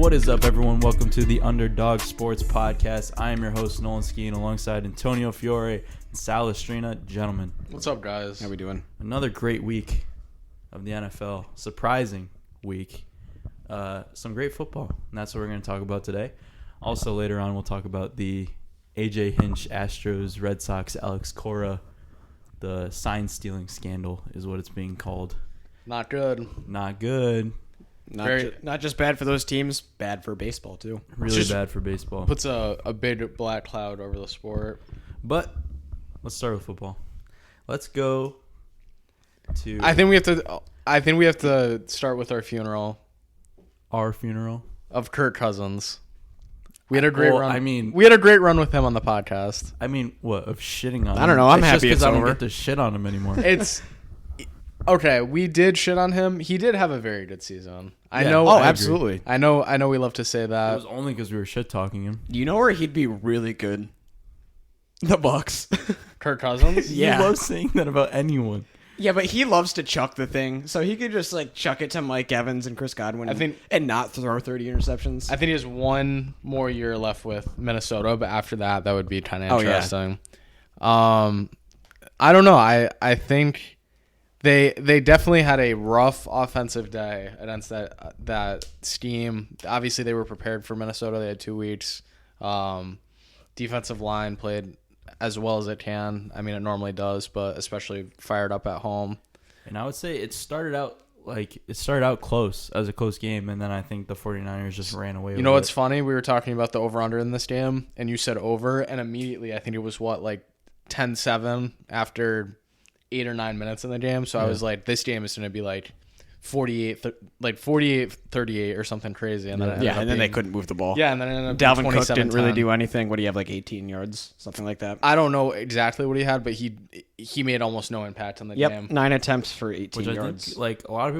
What is up, everyone? Welcome to the Underdog Sports Podcast. I am your host, Nolan Skeen, alongside Antonio Fiore and Sal Estrina. Gentlemen, what's up, guys? How we doing? Another great week of the NFL. Surprising week. Some great football, and that's what we're going to talk about today. Also, later on, we'll talk about the A.J. Hinch, Astros, Red Sox, Alex Cora. The sign stealing scandal is what it's being called. Not good. Not good. Not just bad for those teams, bad for baseball too. Really bad for baseball. Puts a big black cloud over the sport. But let's start with football. Let's go to I think we have to start with our funeral our funeral of Kirk Cousins. We had a great run. We had a great run with him on the podcast. What of shitting on him? I don't know. I'm happy just it's I don't over. get to shit on him anymore. It's okay. We did shit on him. He did have a very good season. I Yeah. know. Oh, I agree. absolutely. I know. We love to say It that. was only because we were shit talking him. You know where he'd be really good? The Bucks. Kirk Cousins. Yeah. You love saying that about anyone. Yeah, but he loves to chuck the thing, so he could just chuck it to Mike Evans and Chris Godwin and not throw 30 interceptions. I think he has one more year left with Minnesota, but after that would be kind of interesting. I don't know. I think they definitely had a rough offensive day against that scheme. Obviously, they were prepared for Minnesota. They had 2 weeks. Defensive line played as well as it can. I mean, it normally does, but especially fired up at home. And I would say it started out close as a close game, and then I think the 49ers just ran away with it. You know what's funny? We were talking about the over-under in this game, and you said over, and immediately I think it was 10-7 after 8 or 9 minutes in the game. So I was like, this game is going to be 48-38 or something crazy. And then they couldn't move the ball. Yeah, and then it ended up Dalvin being Cook didn't 27-10. really do anything. What do you have, 18 yards? Something like that? I don't know exactly what he had, but he made almost no impact on the game. 9 attempts for 18 Which yards. I think, a lot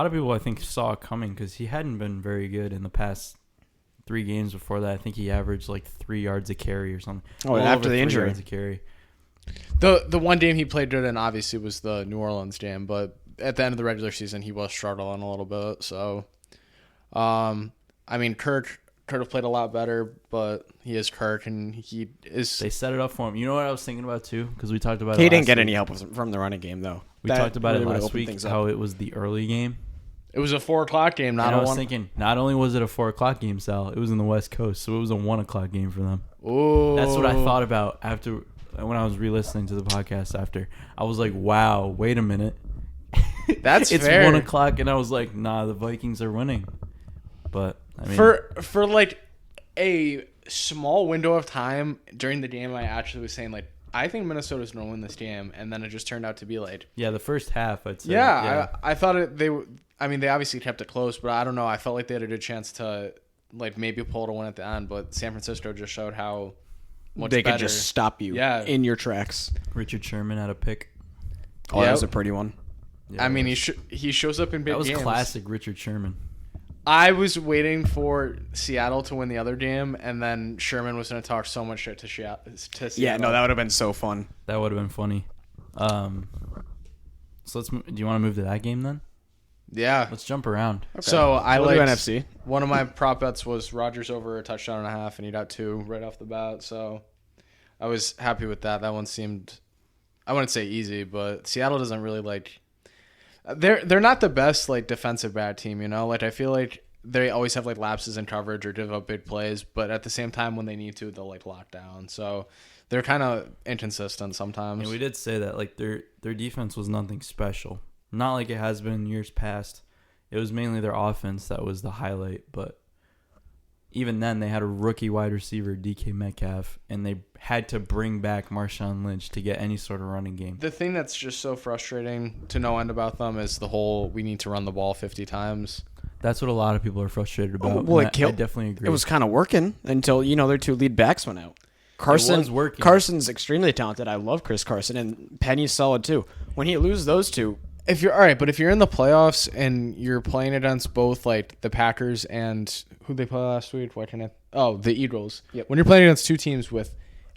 of people I think saw it coming because he hadn't been very good in the past 3 games before that. I think he averaged 3 yards a carry or something. Oh, after the injury. Yards a carry. The one game he played good in obviously was the New Orleans game, but at the end of the regular season he was struggling a little bit. So, Kirk could have played a lot better, but he is Kirk, and he is. They set it up for him. You know what I was thinking about too, because we talked about. He it didn't last get week. any help from the running game though. We talked about really it would've last opened week things up. how it was the early game. It was a 4:00 game, not And a I was 1. thinking, not only was it a 4:00 game, Sal, it was in the West Coast, so it was a 1:00 game for them. Ooh. That's what I thought about when I was re-listening to the podcast after. I was like, wow, wait a minute. That's it's fair. 1:00, and I was like, nah, the Vikings are winning. But For a small window of time during the game, I actually was saying I think Minnesota's gonna win this game, and then it just turned out to be yeah, the first half, I'd say. I thought they obviously kept it close, but I don't know. I felt like they had a good chance to maybe pull to win at the end, but San Francisco just showed how much They better. could just stop you in your tracks. Richard Sherman had a pick. Oh, that was a pretty one. Yeah, he shows up in big games. That was classic Richard Sherman. I was waiting for Seattle to win the other game, and then Sherman was going to talk so much shit to Seattle. Yeah, no, that would have been so fun. That would have been funny. So do you want to move to that game then? Yeah. Let's jump around. Okay. So I we'll do liked NFC. One of my prop bets was Rodgers over a touchdown and a half, and he got 2 right off the bat. So I was happy with that. That one seemed, I wouldn't say easy, but Seattle doesn't really they're not the best defensive bad team, you know. I feel like they always have lapses in coverage or give up big plays, but at the same time when they need to, they'll lock down. So they're kind of inconsistent sometimes. And we did say that their defense was nothing special. Not like it has been in years past. It was mainly their offense that was the highlight, but even then they had a rookie wide receiver, DK Metcalf, and they had to bring back Marshawn Lynch to get any sort of running game. The thing that's just so frustrating to no end about them is the whole we need to run the ball 50 times. That's what a lot of people are frustrated about. Well, I definitely agree. It was kind of working until their 2 lead backs went out. Carson was working. Carson's extremely talented. I love Chris Carson, and Penny's solid too. When you lose those 2, If you're all right, but if you're in the playoffs and you're playing against both the Packers and who they play last week, the Eagles. Yep. When you're playing against 2 teams with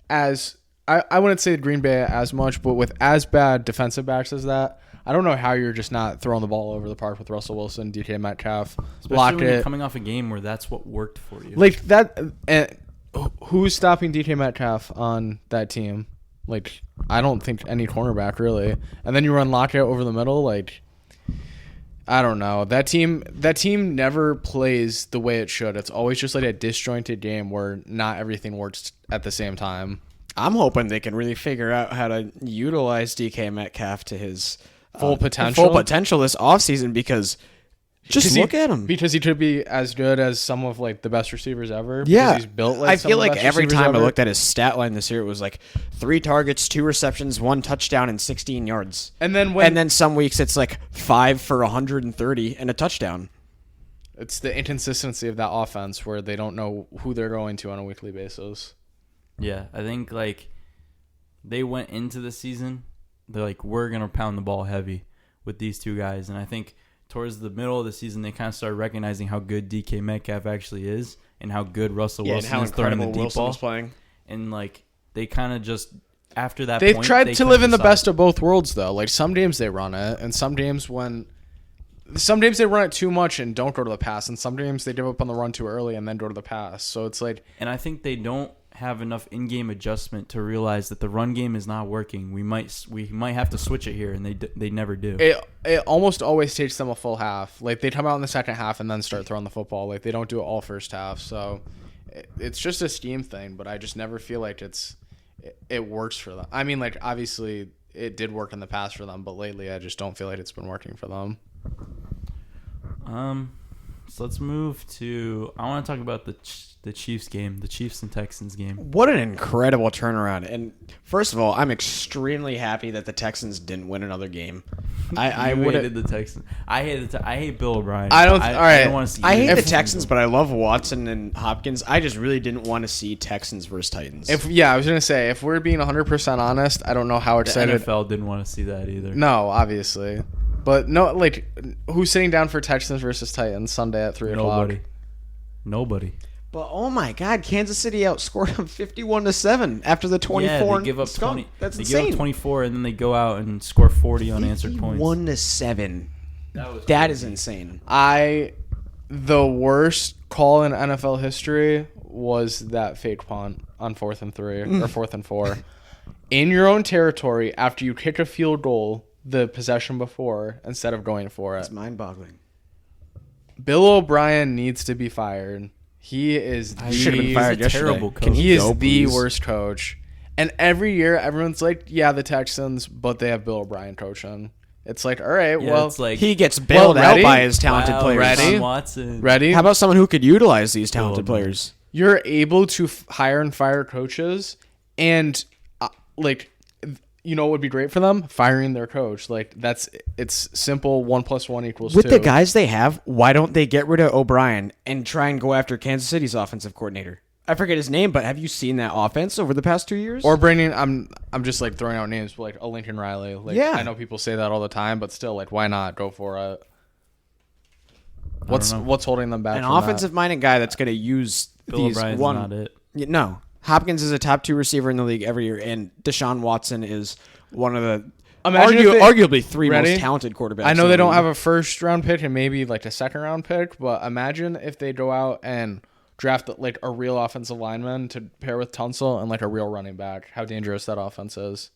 I wouldn't say Green Bay as much, but with as bad defensive backs as that, I don't know how you're just not throwing the ball over the park with Russell Wilson, DK Metcalf, Especially when you're coming off a game where that's what worked for you. Like that. Who's stopping DK Metcalf on that team? Like, I don't think any cornerback really. And then you run Lockett over the middle. Like, I don't know. That team never plays the way it should. It's always just like a disjointed game where not everything works at the same time. I'm hoping they can really figure out how to utilize DK Metcalf to his full potential this offseason, because just look at him. Because he could be as good as some of like the best receivers ever. Yeah. He's built like I some feel of the like best every receivers time I ever. looked at his stat line this year, it was like 3 targets, 2 receptions, 1 touchdown, and 16 yards. And then some weeks it's like 5 for 130 and a touchdown. It's the inconsistency of that offense where they don't know who they're going to on a weekly basis. Yeah, I think like they went into the season, they're like, we're going to pound the ball heavy with these two guys. And I think towards the middle of the season, they kind of started recognizing how good DK Metcalf actually is and how good Russell Wilson is throwing the deep ball. Playing. And like they kind of just, after that They've point, tried to live in the best of both worlds, though. Like some games they run it, and some games they run it too much and don't go to the pass, and some games they give up on the run too early and then go to the pass. So it's like, and I think they don't have enough in-game adjustment to realize that the run game is not working. We might have to switch it here, and they never do. It almost always takes them a full half. Like they come out in the second half and then start throwing the football. Like they don't do it all first half. So it's just a scheme thing, but I just never feel like it works for them. I mean, like obviously it did work in the past for them, but lately I just don't feel like it's been working for them. So let's move to. I want to talk about the Chiefs game, the Chiefs and Texans game. What an incredible turnaround! And first of all, I'm extremely happy that the Texans didn't win another game. I hated the Texans. I hate Bill O'Brien. I don't want to see. I hate the Texans, but I love Watson and Hopkins. I just really didn't want to see Texans versus Titans. I was gonna say, if we're being 100% honest, I don't know how excited. The NFL didn't want to see that either. No, obviously. But no, like, who's sitting down for Texans versus Titans Sunday at 3:00? Nobody. But oh my God, Kansas City outscored them 51-7 after the 24. Yeah, they give up 20. That's they insane. Give up 24, and then they go out and score 40 unanswered points. 51-7. That is insane. The worst call in NFL history was that fake punt on 4th and 3 or 4th and 4 in your own territory after you kick a field goal the possession before instead of going for it. It's mind-boggling. Bill O'Brien needs to be fired. He is should have been fired yesterday. Terrible coach. He is the worst coach. And every year everyone's like, yeah, the Texans, but they have Bill O'Brien coaching. It's like, all right, Yeah, well, it's like, he gets bailed out by his talented players. ready? Watson. ready? How about someone who could utilize these talented players? You're able to hire and fire coaches, and you know what would be great for them? Firing their coach. Like it's simple. 1 + 1 = 2. With the guys they have, why don't they get rid of O'Brien and try and go after Kansas City's offensive coordinator? I forget his name, but have you seen that offense over the past 2 years? Or bringing, I'm just like throwing out names, but like a Lincoln Riley. Like, yeah, I know people say that all the time, but still, like, why not go for it? What's holding them back? An offensive-minded guy that's going to use Bill these O'Brien's one. not it. No, Hopkins is a top 2 receiver in the league every year, and Deshaun Watson is one of the arguably 3 most talented quarterbacks. I know they don't have a first-round pick and maybe like a second-round pick, but imagine if they go out and draft like a real offensive lineman to pair with Tunsil and like a real running back. How dangerous that offense is.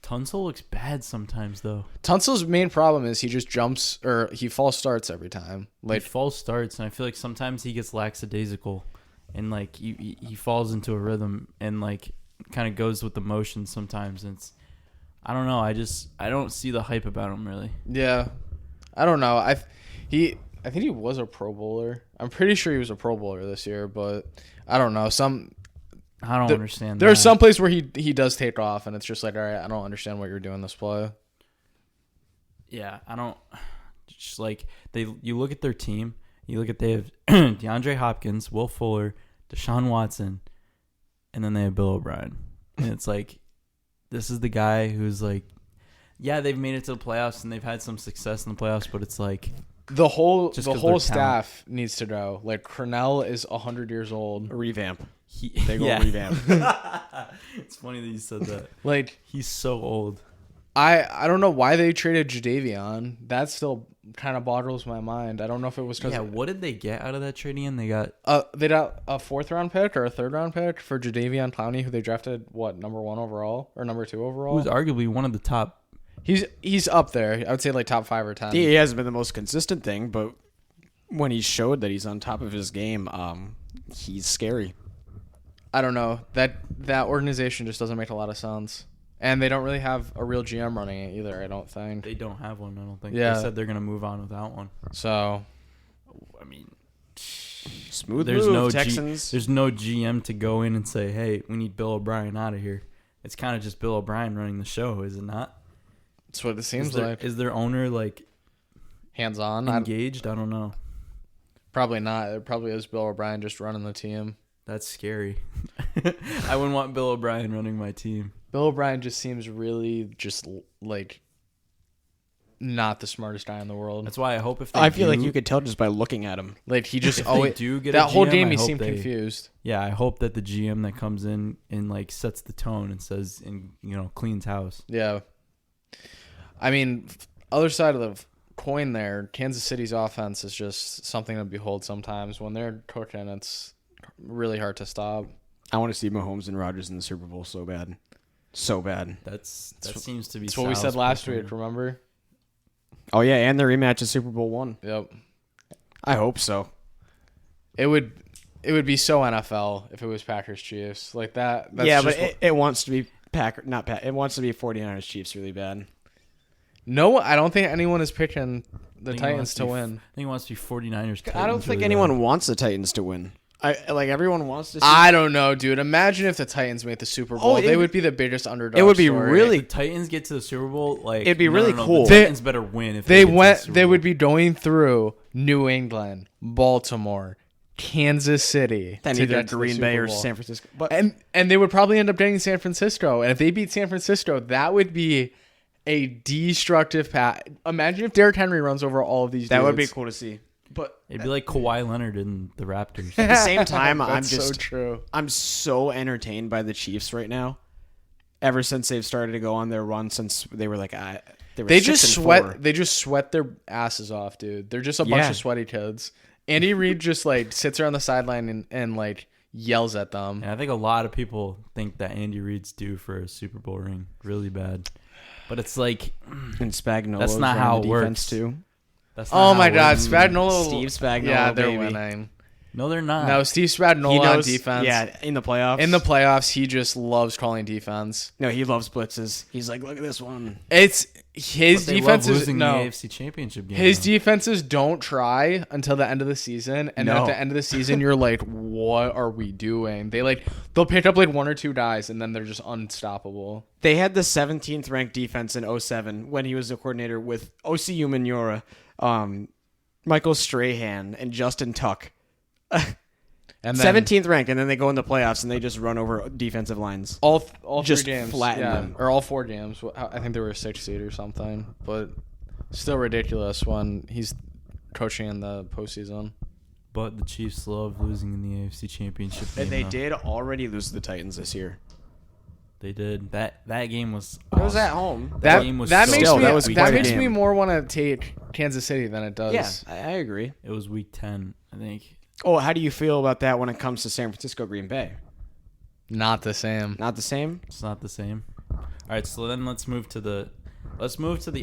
Tunsil looks bad sometimes, though. Tunsil's main problem is he just jumps or he false starts every time. Like he false starts, and I feel like sometimes he gets lackadaisical, and like he falls into a rhythm and like kind of goes with the motion sometimes. And it's, I don't know. I don't see the hype about him really. Yeah, I don't know. I think he was a Pro Bowler. I'm pretty sure he was a Pro Bowler this year, but I don't know. I don't understand. There's some place where he does take off, and it's just like, all right, I don't understand what you're doing this play. Yeah, I don't. Just like you look at their team. You look at they have DeAndre Hopkins, Will Fuller, Deshaun Watson, and then they have Bill O'Brien. And it's like, this is the guy who's like, yeah, they've made it to the playoffs and they've had some success in the playoffs, but it's like the whole staff needs to go. Like Cornell is 100 years old. A revamp. They go revamp. It's funny that you said that. Like he's so old. I don't know why they traded Jadeveon. That still kind of boggles my mind. I don't know if it was because what did they get out of that trade again? They got a 4th round pick or a 3rd round pick for Jadeveon Clowney, who they drafted number 1 overall or number 2 overall. who's arguably one of the top. He's up there. I would say like top 5 or 10. He hasn't been the most consistent thing, but when he showed that he's on top of his game, he's scary. I don't know. That organization just doesn't make a lot of sense. And they don't really have a real GM running it either, I don't think. They don't have one, I don't think. Yeah. They said they're going to move on without one. So, I mean, Smooth there's move, no Texans. there's no GM to go in and say, hey, we need Bill O'Brien out of here. It's kind of just Bill O'Brien running the show, is it not? that's what it seems like. Is their owner, like, Hands-on? engaged? I don't know. Probably not. It probably is Bill O'Brien just running the team. That's scary. I wouldn't want Bill O'Brien running my team. Bill O'Brien just seems really just like not the smartest guy in the world. That's why I hope if I feel like you could tell just by looking at him. Like he just if always they do get that a whole GM, game I he hope seemed they- confused. Yeah, I hope that the GM that comes in and like sets the tone and says and cleans house. Yeah. I mean, other side of the coin there, Kansas City's offense is just something to behold sometimes. When they're cooking, it's really hard to stop. I want to see Mahomes and Rodgers in the Super Bowl so bad. So bad. That seems to be. That's what we Sal's said last preference. week, remember? Oh, yeah, and the rematch of Super Bowl one. Yep. I hope so. It would be so NFL if it was Packers Chiefs. Like that. That's Yeah, just but it wants to be it wants to be 49ers Chiefs really bad. No, I don't think anyone is picking the I think he Titans wants to win. I think he wants to be 49ers. I don't Titans think really anyone bad. wants the Titans to win. Everyone wants to see I don't know, dude. Imagine if the Titans made the Super Bowl. it They would- would be the biggest underdog. it would be story. really- If the Titans get to the Super Bowl, like It'd be really cool. The Titans better win if They get to the went. Super They Bowl. would be going through New England, Baltimore, Kansas City, then to either get to the Green Super Bay or Bowl. San Francisco. But And they would probably end up getting San Francisco. And if they beat San Francisco, that would be a destructive path. Imagine if Derrick Henry runs over all of these. that would be dudes. cool to see. But It'd be like Kawhi Leonard in the Raptors. at the same time, That's so true. I'm so entertained by the Chiefs right now. Ever since they've started to go on their run, since they were like they were They 6 just and sweat. 4. They just sweat their asses off, dude. They're just a bunch Yeah. of sweaty kids. Andy Reid just like sits there on the sideline and like yells at them. And I think a lot of people think that Andy Reid's due for a Super Bowl ring really bad. But it's like, And Spagnuolo. That's not how it defense works. too. that's not Oh how my it God, works. Spagnuolo. Steve Spagnuolo, Yeah, they're baby. winning. No, they're not. No, Steve Spagnuolo He on knows defense. Yeah, in the playoffs. In the playoffs, he just loves calling defense. no, he loves blitzes. He's like, look at this one. It's his But they defense love is losing no. the AFC Championship game. His though. defenses don't try until the end of the season, and then No. at the end of the season, you're like, "What are we doing?" They'll pick up like 1 or 2 guys, and then they're just unstoppable. They had the 17th ranked defense in 07 when he was the coordinator with O.C. Umenyiora, Michael Strahan, and Justin Tuck. And then 17th ranked, and then they go in the playoffs and they just run over defensive lines. all just 3 games, flatten them. or all 4 games. I think they were a 6 seed or something, but still ridiculous when he's coaching in the postseason. But the Chiefs love losing in the AFC Championship game. And they though. did already lose to the Titans this year. They did. That game was. It was awesome. at home. That game was that so makes Still, me that was that quite a makes me game. more want to take Kansas City than it does. Yeah, I agree. It was week 10, I think. Oh, how do you feel about that when it comes to San Francisco, Green Bay? Not the same. Not the same? It's not the same. All right, so then let's move to the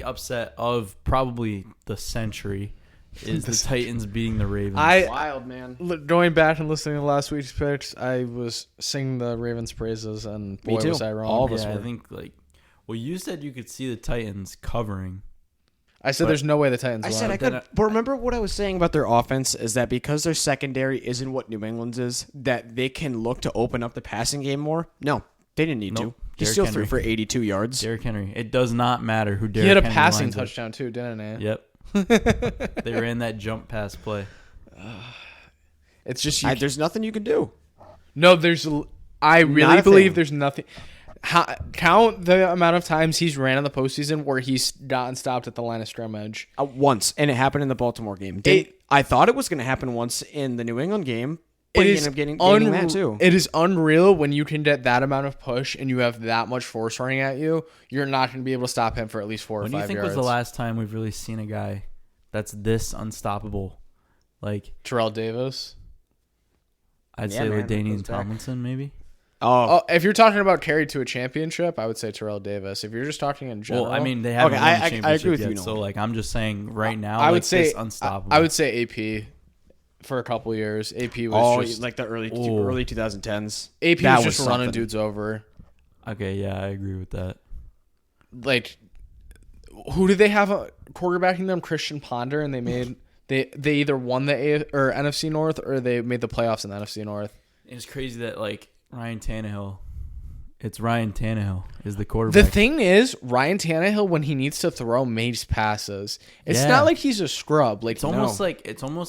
upset of probably the century. Is the Titans beating the Ravens? Wild, man. Going back and listening to last week's picks, I was singing the Ravens' praises, and boy, Me too. was I wrong. All of us yeah, were. I think you said you could see the Titans covering. I said but- there's no way the Titans I won. said I then could. But remember what I was saying about their offense is that because their secondary isn't what New England's is, that they can look to open up the passing game more? No, they didn't need Nope. to. He Derrick still Henry. threw for 82 yards. Derrick Henry. It does not matter who Derrick He had a Henry passing lines up. touchdown too, didn't he? Yep. They ran that jump pass play. It's just There's nothing you can do. no. I Not really a believe thing. there's nothing. Count the amount of times he's ran in the postseason where he's gotten stopped at the line of scrimmage. Once, and it happened in the Baltimore game. I thought it was going to happen once in the New England game. But it he is ended up gaining that too. It is unreal when you can get that amount of push and you have that much force running at you. You're not going to be able to stop him for at least 4 or 5 yards. When do you think was the last time we've really seen a guy that's this unstoppable? Like Terrell Davis. I'd Yeah, say man, LaDainian goes back. Tomlinson, maybe. Oh, if you're talking about carry to a championship, I would say Terrell Davis. If you're just talking in general, Well, I mean, they haven't Okay, won I the agree championship with you, yet. Nolan. So, like, I'm just saying right now, I would like, say this unstoppable. I would say AP for a couple years. AP was just like the early 2010s. AP That was just running something. dudes over. Okay, yeah, I agree with that. Like, who did they have quarterbacking them? Christian Ponder, and they either won the NFC North or they made the playoffs in the NFC North. It's crazy that like Ryan Tannehill is the quarterback. The thing is, Ryan Tannehill, when he needs to throw, makes passes. It's Yeah. not like he's a scrub. Like it's almost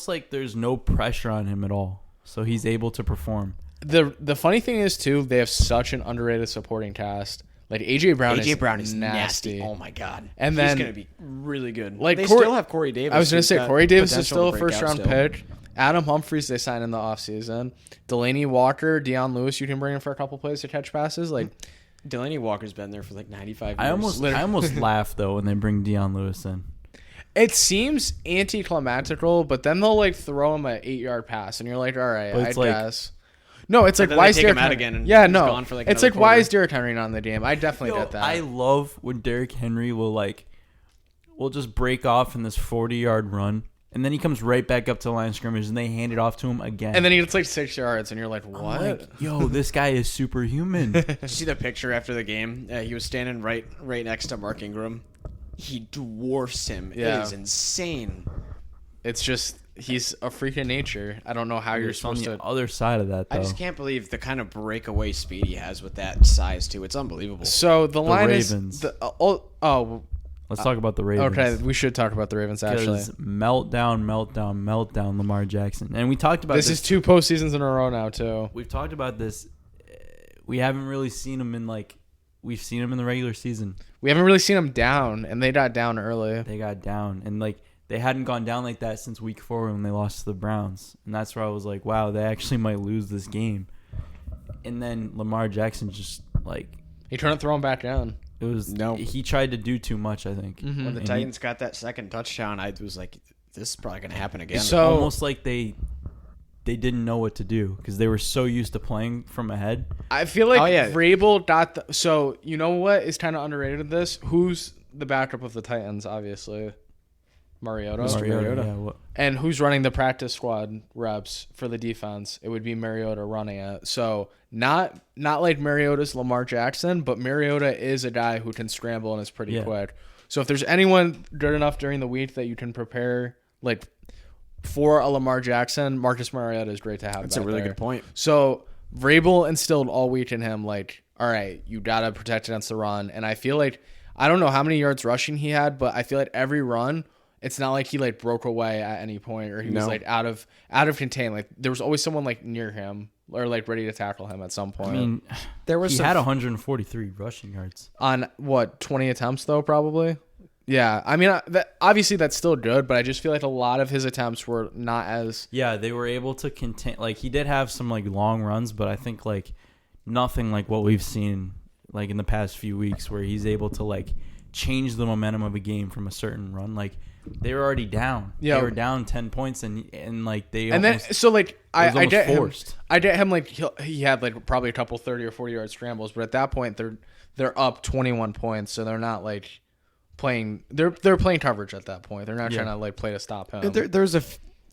like there's no pressure on him at all, so he's able to perform. the funny thing is too, they have such an underrated supporting cast. Like AJ Brown is nasty. Oh my god! And he's then- gonna be really good. Like they Corey- still have Corey Davis. I was gonna who's say got Corey Davis is potential still a to break first out round still. pick. Adam Humphries they signed in the offseason. Delaney Walker, Deion Lewis, you can bring in for a couple plays to catch passes. Like Delaney Walker's been there for like 95 years. I almost laugh though when they bring Deion Lewis in. it seems anticlimactical, but then they'll like throw him an 8-yard pass, and you're like, all right, But I it's like- guess. No, it's like then why they is take Derrick him out Henry again and Yeah, he's no, gone for, like, it's another like why quarter. is Derrick Henry not in the game? I definitely get that. I love when Derrick Henry will just break off in this 40-yard run, and then he comes right back up to the line of scrimmage, and they hand it off to him again. and then he gets like 6 yards, and you're like, I'm what? like, yo, this guy is superhuman. Did you see the picture after the game? He was standing right next to Mark Ingram. He dwarfs him. Yeah. It is insane. It's just he's a freak of nature. I don't know how you're It's on supposed the to. other side of that, though. I just can't believe the kind of breakaway speed he has with that size too. It's unbelievable. So the line Ravens. is oh Let's talk about the Ravens. okay. We should talk about the Ravens actually. Because meltdown, Lamar Jackson. And we talked about This is 2 postseasons in a row now too. We've talked about this. We haven't really seen him we've seen him in the regular season. We haven't really seen them down, and they got down early. They got down, and they hadn't gone down like that since week 4 when they lost to the Browns. And that's where I was like, wow, they actually might lose this game. And then Lamar Jackson just He couldn't throw them back down. it was No. he tried to do too much, I think. Mm-hmm. When the And Titans got that second touchdown, I was like, this is probably going to happen again. So- almost like they didn't know what to do because they were so used to playing from ahead. I feel like Oh, yeah. Vrabel got the. So you know what is kind of underrated of this? Who's the backup of the Titans? Obviously, Mariota. Mariota. Yeah, And who's running the practice squad reps for the defense? It would be Mariota running it. So not like Mariota's Lamar Jackson, but Mariota is a guy who can scramble and is pretty Yeah. quick. So if there's anyone good enough during the week that you can prepare for a Lamar Jackson, Marcus Mariota is great to have. That's a back really there. good point. So Vrabel instilled all week in him, like, all right, you gotta protect against the run. And I feel like I don't know how many yards rushing he had, but I feel like every run, it's not like he broke away at any point or he was No. out of contain. Like there was always someone near him or ready to tackle him at some point. I mean, There was he some- had 143 rushing yards. on what 20 attempts though, probably. Yeah, I mean, obviously that's still good, but I just feel like a lot of his attempts were not as. Yeah, they were able to contain. He did have some long runs, but I think nothing like what we've seen in the past few weeks, where he's able to change the momentum of a game from a certain run. They were already down. Yeah. They were down 10 points, and they And almost, then so it was I almost get him. forced. I get him he had probably a couple 30 or 40 yard scrambles, but at that point they're up 21 points, so they're not playing. They're playing coverage at that point. They're not Yeah. trying to play to stop him. There's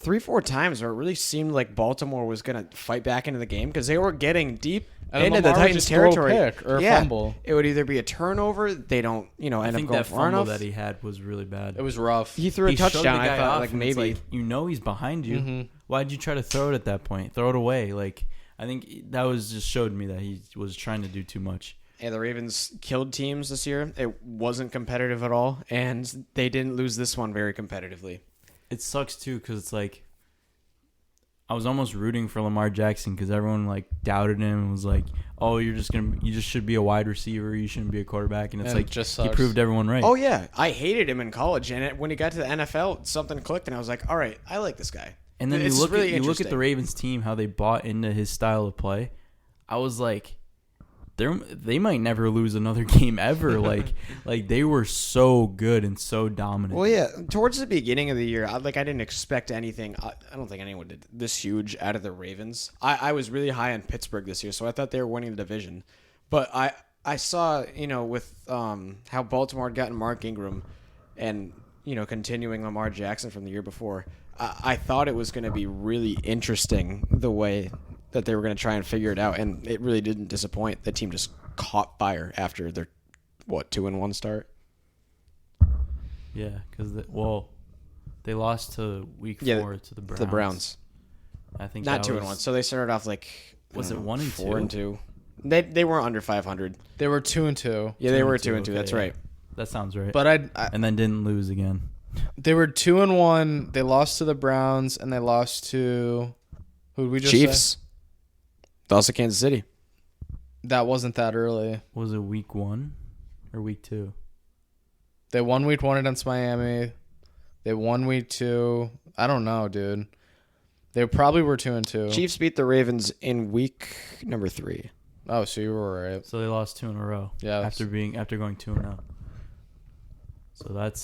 3-4 times where it really seemed like Baltimore was going to fight back into the game because they were getting deep And then into the Lamar would Titans' just throw a territory. pick or a fumble. It would either be a turnover. They don't, I end up think going that far fumble enough. that he had was really bad. It was rough. He threw a He shoved touchdown. the guy I thought off, and it's maybe. he's behind you. Mhm. Why'd you try to throw it at that point? Throw it away. I think that was just showed me that he was trying to do too much. Yeah, the Ravens killed teams this year. It wasn't competitive at all, and they didn't lose this one very competitively. It sucks too because it's I was almost rooting for Lamar Jackson because everyone doubted him and was like, "Oh, you just should be a wide receiver. You shouldn't be a quarterback." And it's And it just he sucks. proved everyone right. Oh yeah, I hated him in college, and when he got to the NFL, something clicked, and I was like, "All right, I like this guy." And then It's you look really at the interesting. Ravens team, how they bought into his style of play. I was like, they might never lose another game ever. like they were so good and so dominant. Well, yeah. Towards the beginning of the year, I didn't expect anything. I don't think anyone did this huge out of the Ravens. I was really high on Pittsburgh this year, so I thought they were winning the division. But I saw, with how Baltimore had gotten Mark Ingram and, continuing Lamar Jackson from the year before, I thought it was going to be really interesting the way that they were going to try and figure it out, and it really didn't disappoint. The team just caught fire after their 2-1 start. Yeah, because they lost to week 4 to the Browns. The Browns, I think not that 2-1. So they started off Was it 1 and 2? 4-2. They were under 500. They were 2-2. Yeah, they were 2-2. That's yeah. right. That sounds right. But and then didn't lose again. they were 2-1. They lost to the Browns, and they lost to who did we just Chiefs. say? Lost to Kansas City. That wasn't that early. Was it week 1 or week 2? They won week 1 against Miami. They won week 2. I don't know, dude. They probably were 2-2. Chiefs beat the Ravens in week number 3. Oh, so you were right. So they lost 2 in a row. Yeah. After going 2-0. So it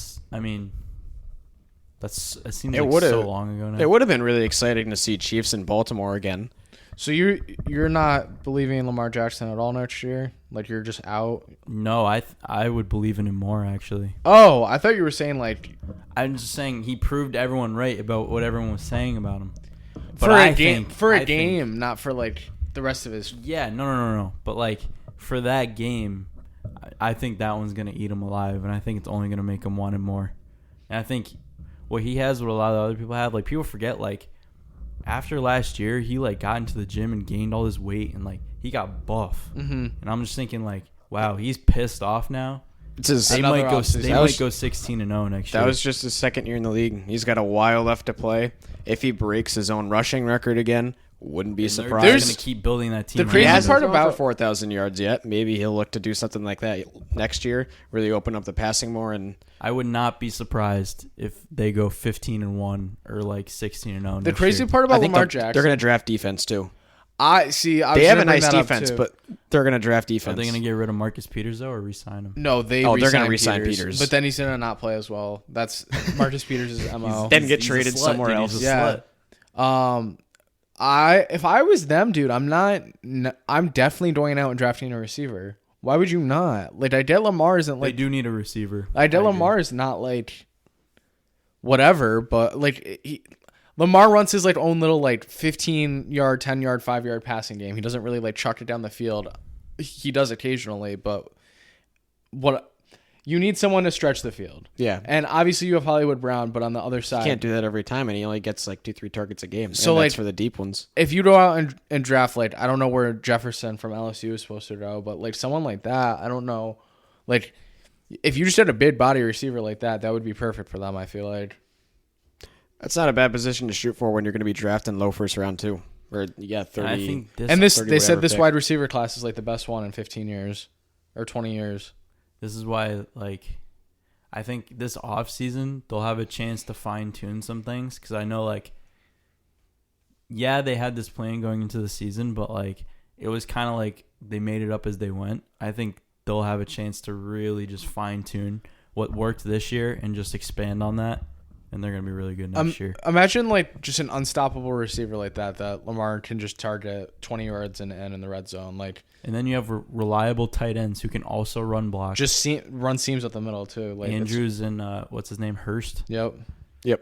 seems like so long ago now. It would have been really exciting to see Chiefs in Baltimore again. So you're not believing in Lamar Jackson at all next year? Like you're just out? No, I would believe in him more actually. Oh, I thought you were saying like I'm just saying he proved everyone right about what everyone was saying about him. But for I a game, think- for a I think- game, not for like the rest of his. Yeah, no. But like for that game, I think that one's gonna eat him alive, and I think it's only gonna make him want it more. And I think what he has, what a lot of other people have, like people forget, like after last year, he like got into the gym and gained all his weight, and like he got buff. Mm-hmm. And I'm just thinking like, wow, he's pissed off now. It's his, They Another might go. offseason. They That might was- go 16-0 next year. That was just his second year in the league. He's got a while left to play. If he breaks his own rushing record again, wouldn't be And they're surprised. just gonna keep building that team. The around crazy He him. hasn't part thrown about- for 4,000 yards yet. Maybe he'll look to do something like that next year, really open up the passing more. And I would not be surprised if they go 15-1 or like 16-0. The next crazy year. part I about think Lamar they're Jackson, going to draft defense too. I was They have gonna a bring nice that up, defense, too. but they're going to draft Are defense. they gonna get rid of Marcus Peters though, or re-sign him? No, they're gonna re-sign re-sign Peters. but then he's gonna not play as well. That's Marcus Peters' mo. Then get He's a traded slut, somewhere dude. else. He's a Yeah. slut. If I was them, dude, I'm definitely going out and drafting a receiver. Why would you not? Like Idell Lamar isn't They like do need a receiver. Idell Lamar is not like whatever, but like Lamar runs his like own little like 15-yard, 10-yard, 5-yard passing game. He doesn't really like chuck it down the field. He does occasionally, but what you need someone to stretch the field. Yeah. And obviously you have Hollywood Brown, but on the other side, Can't do that every time, and he only gets like 2-3 targets a game. So, And like- that's for the deep ones. if you go out and draft, like, I don't know where Jefferson from LSU is supposed to go, but like someone like that, I don't know. Like, if you just had a big body receiver like that, that would be perfect for them, I feel like. That's not a bad position to shoot for when you're going to be drafting low first round too. Or yeah, 30. I think this. And 30 they said whatever this pick. wide receiver class is like the best one in 15 years or 20 years. This is why, like, I think this off season they'll have a chance to fine tune some things, because I know, like, yeah, they had this plan going into the season, but like it was kind of like they made it up as they went. I think they'll have a chance to really just fine tune what worked this year and just expand on that, and they're gonna be really good next year. Imagine like just an unstoppable receiver like that Lamar can just target 20 yards and in the red zone. Like, And then you have reliable tight ends who can also run block. just run seams up the middle too. Like Andrews and what's his name, Hurst. Yep. Yep.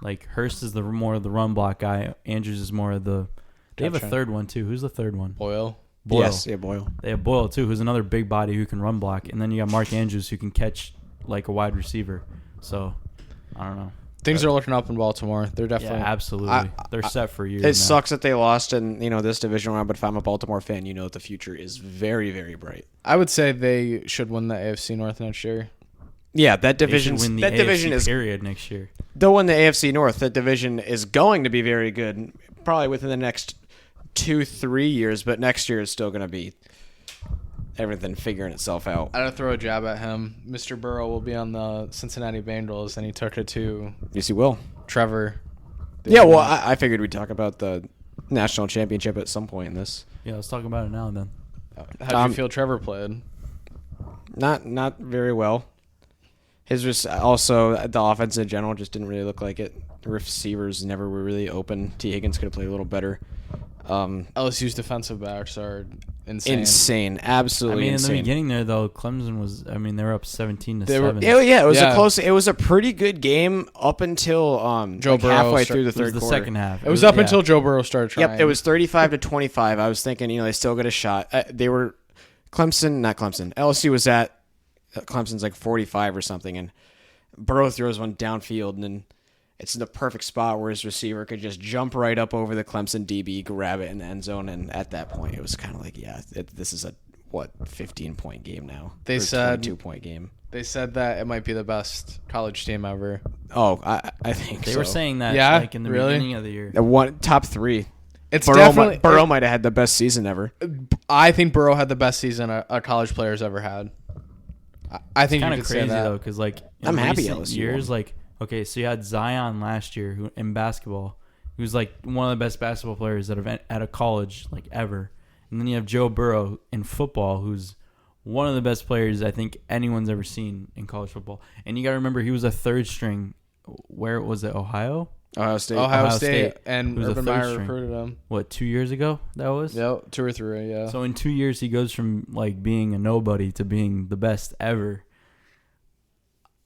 Like Hurst is the more of the run block guy. Andrews is more of the. They have a Gotcha. third one too. Who's the third one? Boyle. Boyle. Yes, yeah, Boyle. They have Boyle too, who's another big body who can run block, and then you got Mark Andrews who can catch like a wide receiver. So I don't know. Things are looking up in Baltimore. They're definitely. Yeah, absolutely. They're set for years. It now. sucks that they lost in this division round, but if I'm a Baltimore fan, you know that the future is very, very bright. I would say they should win the AFC North next year. Yeah, that They should division. win the That AFC division is. period next year. They'll win the AFC North. That division is going to be very good, probably within the next 2-3 years. But next year is still going to be everything figuring itself out. I gotta throw a jab at him. Mr. Burrow will be on the Cincinnati Bengals, and he took it to Yes, he will. Trevor. Yeah, well, I figured we'd talk about the national championship at some point in this. Yeah, let's talk about it now and then. How do you feel Trevor played? Not very well. His was also the offense in general just didn't really look like it. The receivers never were really open. T. Higgins could have played a little better. LSU's defensive backs are insane. Insane, absolutely insane. In the beginning there though, Clemson was. I mean, they were up 17-7. Yeah, it was a close. It was a pretty good game up until Joe Burrow halfway through the It third was the quarter. second half. It was up until Joe Burrow started trying. Yep, it was 35-25. I was thinking, they still got a shot. They were LSU was at Clemson's like 45 or something, and Burrow throws one downfield, and then it's in the perfect spot where his receiver could just jump right up over the Clemson DB, grab it in the end zone, and at that point, it was kind of like, this is a 15-point game now. They said 2-point game. They said that it might be the best college team ever. Oh, I think They so. were saying that like in the really? beginning of the year. The top 3. It's Burrow definitely Burrow might have had the best season ever. I think Burrow had the best season a college player's ever had. I think It's kind you of could crazy say that. though, because like in I'm happy recent LSU years, won. like so you had Zion last year who in basketball, he was like one of the best basketball players that have at a college like ever, and then you have Joe Burrow in football, who's one of the best players I think anyone's ever seen in college football. And you got to remember he was a third string. Where was it? Ohio State. Ohio State, and Who's a Urban third Meyer string. recruited him. What, 2 years ago that was? Yeah, 2 or 3. Yeah. So in 2 years he goes from like being a nobody to being the best ever.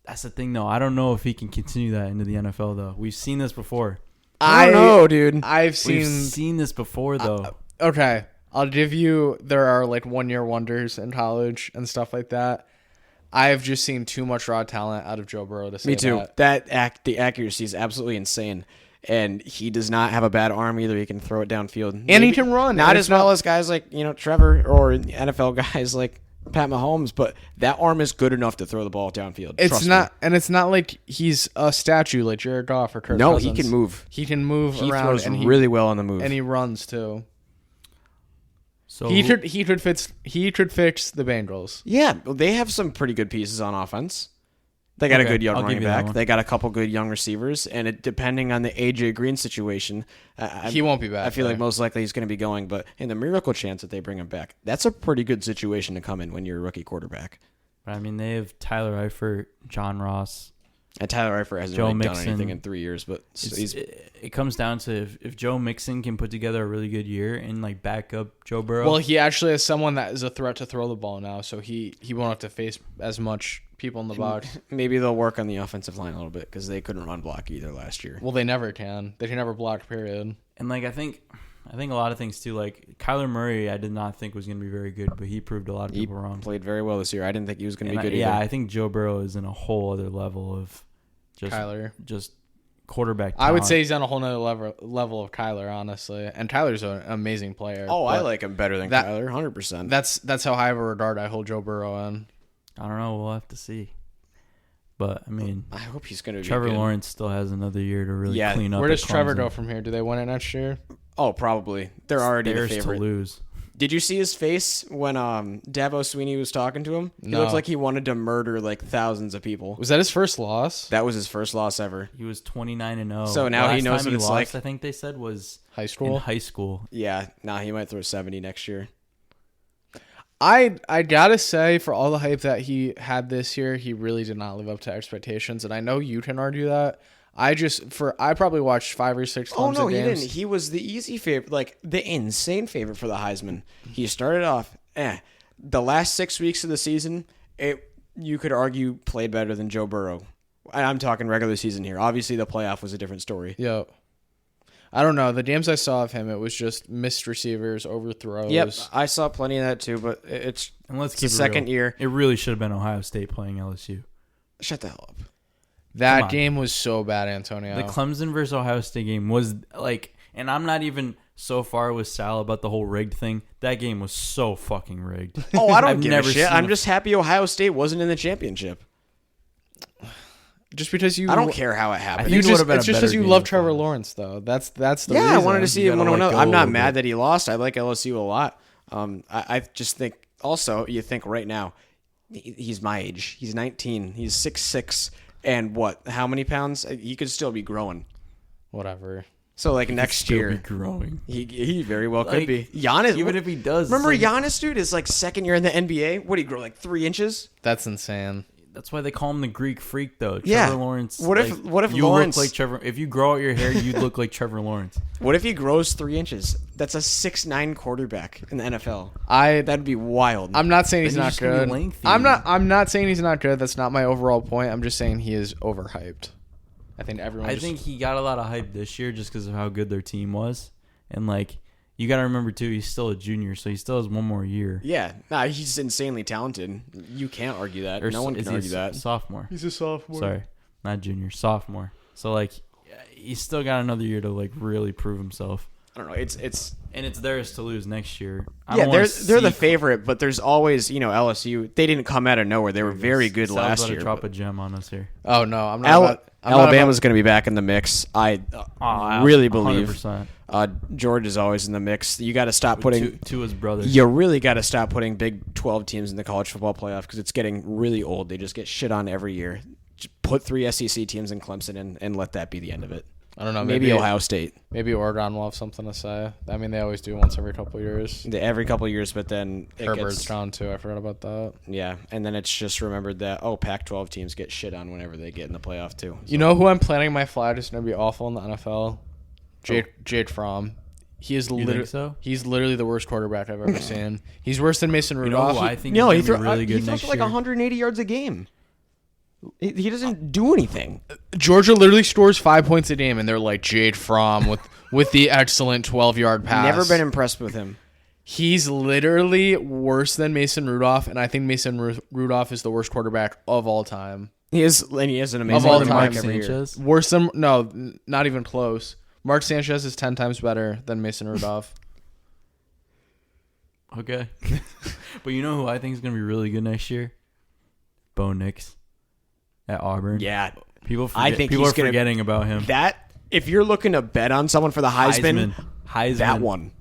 That's the thing though. I don't know if he can continue that into the NFL though. We've seen this before. I don't know, dude. I've We've seen. seen this before though. Okay, I'll give you. There are like 1-year wonders in college and stuff like that. I have just seen too much raw talent out of Joe Burrow to say Me too. that. The accuracy is absolutely insane, and he does not have a bad arm either. He can throw it downfield, And he can run. Not And as it's well not- as guys like Trevor or NFL guys like Pat Mahomes, but that arm is good enough to throw the ball downfield. It's Trust not, me. and it's not like he's a statue like Jared Goff or Kirk No, Cousins. he can move. He can move He around, throws and really well on the move. and he runs too. So He could fix the Bengals. Yeah, well, they have some pretty good pieces on offense. They got a Okay, good young I'll give running you that back. one. They got a couple good young receivers, and depending on the AJ Green situation, He won't be back. I feel there. like most likely he's going to be going. But in the miracle chance that they bring him back, that's a pretty good situation to come in when you're a rookie quarterback. I mean, they have Tyler Eifert, John Ross. And Tyler Eifert hasn't Joe really done Mixon. anything in 3 years, but It comes down to if Joe Mixon can put together a really good year and like back up Joe Burrow. Well, he actually has someone that is a threat to throw the ball now, so he won't have to face as much people in the box. maybe they'll work on the offensive line a little bit because they couldn't run block either last year. Well, they never can. They can never block. Period. and like I think a lot of things too. Like Kyler Murray, I did not think was going to be very good, but he proved a lot of He people wrong. played very well this year. I didn't think he was going to And be good yeah, either. I think Joe Burrow is in a whole other level of just quarterback. I would talent. say he's on a whole nother level of Kyler, honestly. And Tyler's an amazing player. Oh, I but like him better than that- Kyler, 100%. That's how high of a regard I hold Joe Burrow in. I don't know. We'll have to see. But I mean, I hope he's going to be Trevor good. Lawrence still has another year to really Yeah, clean up. Where at does Trevor Clemson. go from here? Do they win it next year? Oh, probably. They're already the Theirs to favorite. lose. Did you see his face when Dabo Sweeney was talking to him? He No. looked like he wanted to murder like thousands of people. Was that his first loss? That was his first loss ever. He was 29-0. So now he Last knows time what it's lost, like. I think they said was High in school? high school. Yeah, he might throw 70 next year. I gotta say, for all the hype that he had this year, he really did not live up to expectations. And I know you can argue that. I probably watched 5 or 6 Oh Clemson no, he games. didn't. He was the easy favorite, like the insane favorite for the Heisman. He started off, the last 6 weeks of the season, you could argue played better than Joe Burrow. I'm talking regular season here. Obviously, the playoff was a different story. Yo. I don't know. The games I saw of him, it was just missed receivers, overthrows. Yep, I saw plenty of that too, but it's And let's the keep it second real. year. It really should have been Ohio State playing LSU. Shut the hell up. Come That on. game was so bad, Antonio. The Clemson versus Ohio State game was like, and I'm not even so far with Sal about the whole rigged thing. That game was so fucking rigged. Oh, I don't I've give a never shit. seen I'm a- just happy Ohio State wasn't in the championship. just because you, I don't care how it happened. think it It's would've been a just because better you game love if it Trevor was. Lawrence, though. That's the Yeah, reason. I wanted to see You him gotta win. let go I'm a not little mad bit. that he lost. I like LSU a lot. I just think also you think right now he's my age. He's 19. He's 6'6", and what? How many pounds? He could still be growing. Whatever. So like next Still year, be growing. he very well Like, could be. Giannis, Even if he does, remember it's like, Giannis, dude, is like second year in the NBA. What did he grow, like 3 inches? That's insane. that's why they call him the Greek Freak, though. Yeah. Trevor Lawrence. What if you Lawrence look like Trevor? If you grow out your hair, you'd look like Trevor Lawrence. What if he grows 3 inches? That's a 6'9" quarterback in the NFL. I That'd be wild. I'm not saying Then he's he's not just gonna be good. lengthy. I'm not saying he's not good. That's not my overall point. I'm just saying he is overhyped. I think everyone. I think he got a lot of hype this year just because of how good their team was, and like you got to remember too, he's still a junior, so he still has one more year. Yeah, nah, he's insanely talented. You can't argue that. Or No one is can he argue that. Sophomore. he's a sophomore. Sorry, not junior, sophomore. So like, he's still got another year to like really prove himself, I don't know. It's and it's theirs to lose next year. yeah. They're the favorite, but there's always LSU. They didn't come out of nowhere. They were very good last year. Drop a gem on us here. Oh no, I'm not. Alabama's going to be back in the mix. I really believe 100%. George is always in the mix. You got to stop putting to his brother. You really got to stop putting Big 12 teams in the college football playoff because it's getting really old. They just get shit on every year. Just put 3 SEC teams in Clemson and let that be the end of it. I don't know. Maybe Ohio State. Maybe Oregon will have something to say. I mean, they always do once every couple of years. Every couple of years, but then Herbert's gone too. I forgot about that. Yeah, and then it's just remembered that Pac-12 teams get shit on whenever they get in the playoff too. You know who I'm planning my flag is going to be awful in the NFL? Jade Fromm. He is literally so? He's literally the worst quarterback I've ever seen. He's worse than Mason You Rudolph. know who I think No, is he gonna be really good throws next for like year? 180 yards a game. He doesn't do anything. Georgia literally scores 5 points a game, and they're like Jade Fromm with the excellent 12-yard pass. Never been impressed with him. He's literally worse than Mason Rudolph, and I think Mason Rudolph is the worst quarterback of all time. He is an amazing Of all quarterback time. every year. Sanchez? Worse than not even close. Mark Sanchez is 10 times better than Mason Rudolph. Okay. But you know who I think is going to be really good next year? Bo Nix at Auburn. Yeah, People I think people he's are gonna- forgetting about him. that if you're looking to bet on someone for the Heisman, Heisman. that one.